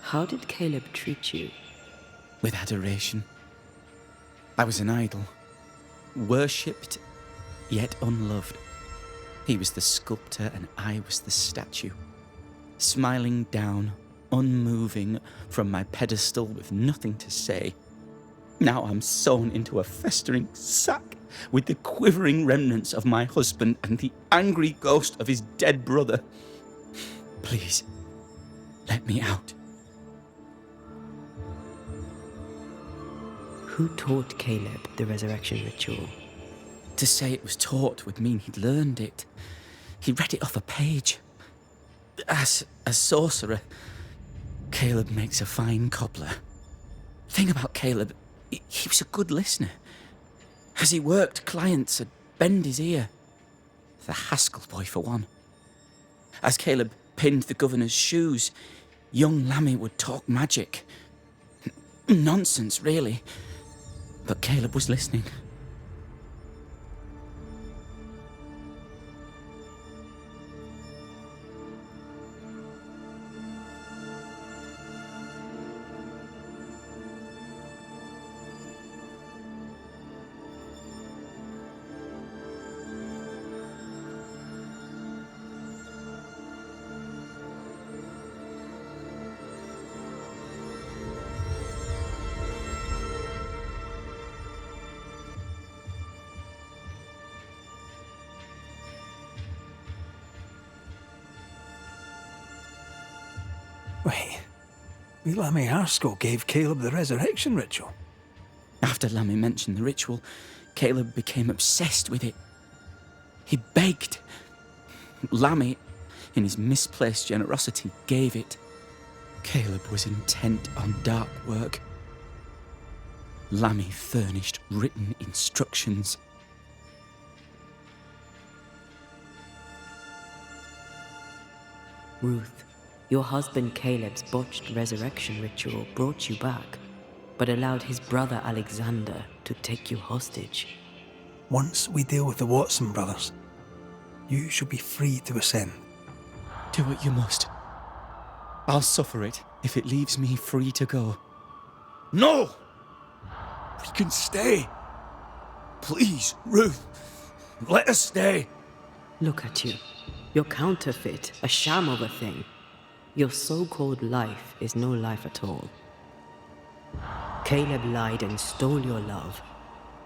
How did Caleb treat you? With adoration. I was an idol, worshipped yet unloved. He was the sculptor and I was the statue, smiling down, unmoving from my pedestal with nothing to say. Now I'm sewn into a festering sack with the quivering remnants of my husband and the angry ghost of his dead brother. Please, let me out. Who taught Caleb the resurrection ritual? To say it was taught would mean he'd learned it. He read it off a page. As a sorcerer, Caleb makes a fine cobbler. Thing about Caleb, he was a good listener. As he worked, clients would bend his ear. The Haskell boy, for one. As Caleb pinned the governor's shoes, young Lammy would talk magic. Nonsense, really. But Caleb was listening. Wait, Lammy Haskell gave Caleb the resurrection ritual. After Lammy mentioned the ritual, Caleb became obsessed with it. He begged. Lammy, in his misplaced generosity, gave it. Caleb was intent on dark work. Lammy furnished written instructions. Ruth, your husband Caleb's botched resurrection ritual brought you back, but allowed his brother Alexander to take you hostage. Once we deal with the Watson brothers, you shall be free to ascend. Do what you must. I'll suffer it if it leaves me free to go. No! We can stay. Please, Ruth, let us stay. Look at you. You're counterfeit, a sham of a thing. Your so-called life is no life at all. Caleb lied and stole your love.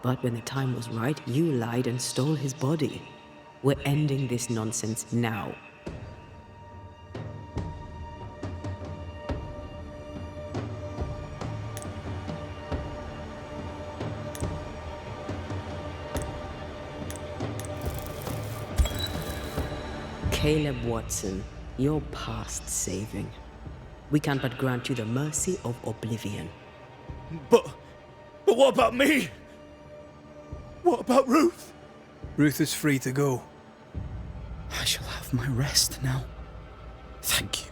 But when the time was right, you lied and stole his body. We're ending this nonsense now. Caleb Watson, you're past saving. We can but grant you the mercy of oblivion. But what about me? What about Ruth? Ruth is free to go. I shall have my rest now. Thank you.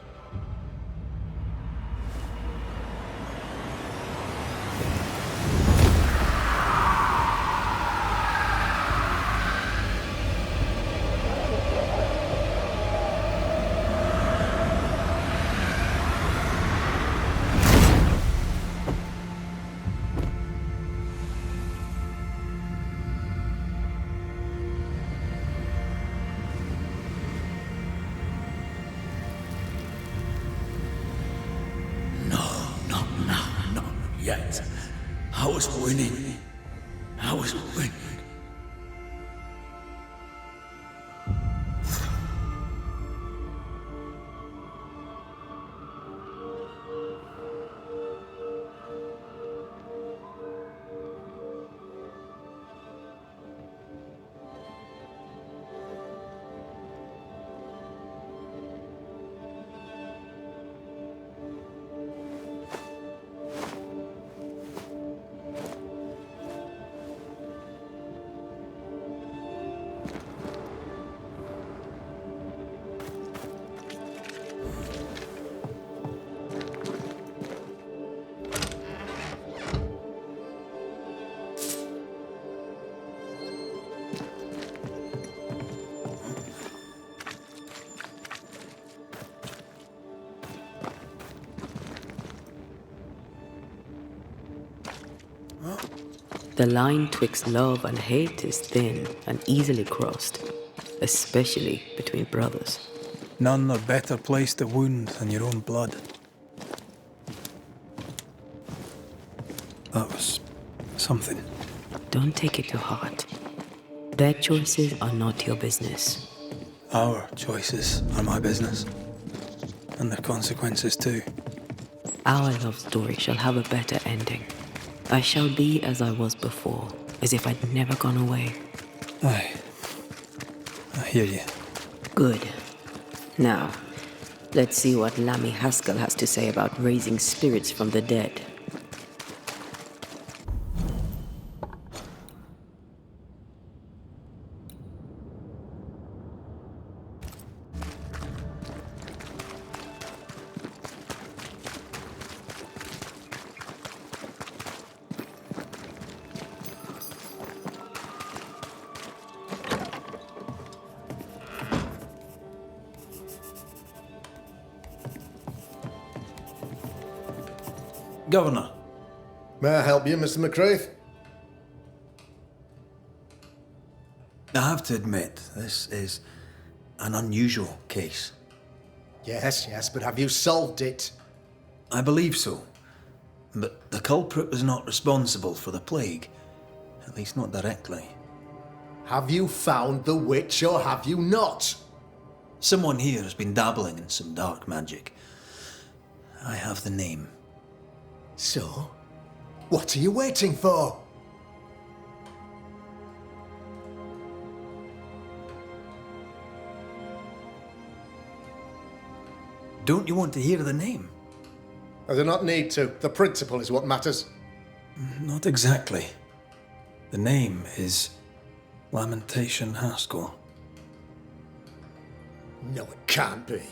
Yet. I was winning. I was winning. The line twixt love and hate is thin and easily crossed, especially between brothers. None are better placed to wound than your own blood. That was something. Don't take it to heart. Their choices are not your business. Our choices are my business. And their consequences too. Our love story shall have a better ending. I shall be as I was before, as if I'd never gone away. Aye. I hear you. Good. Now, let's see what Lammy Haskell has to say about raising spirits from the dead. Governor. May I help you, Mr. McCraith? I have to admit, this is an unusual case. Yes, but have you solved it? I believe so. But the culprit was not responsible for the plague. At least not directly. Have you found the witch or have you not? Someone here has been dabbling in some dark magic. I have the name. So? What are you waiting for? Don't you want to hear the name? I do not need to. The principle is what matters. Not exactly. The name is Lamentation Haskell. No, it can't be.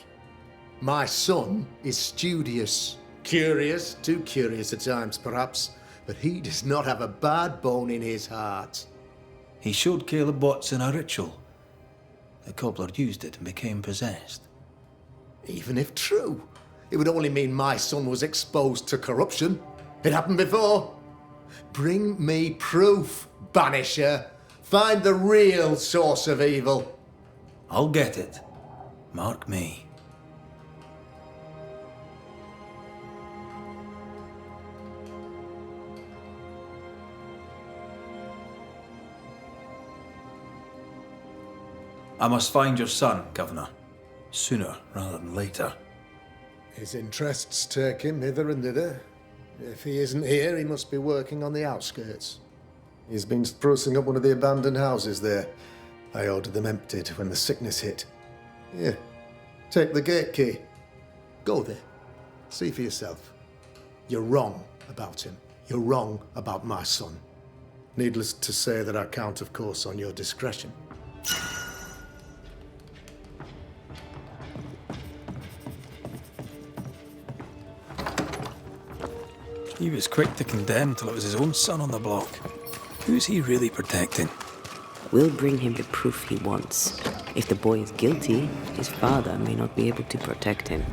My son is studious. Curious, too curious at times perhaps, but he does not have a bad bone in his heart. He showed Caleb Watson a ritual. The cobbler used it and became possessed. Even if true, it would only mean my son was exposed to corruption. It happened before. Bring me proof, Banisher. Find the real source of evil. I'll get it. Mark me. I must find your son, Governor. Sooner rather than later. His interests take him hither and thither. If he isn't here, he must be working on the outskirts. He's been sprucing up one of the abandoned houses there. I ordered them emptied when the sickness hit. Here, take the gate key. Go there. See for yourself. You're wrong about him. You're wrong about my son. Needless to say that I count, of course, on your discretion. He was quick to condemn till it was his own son on the block. Who's he really protecting? We'll bring him the proof he wants. If the boy is guilty, his father may not be able to protect him.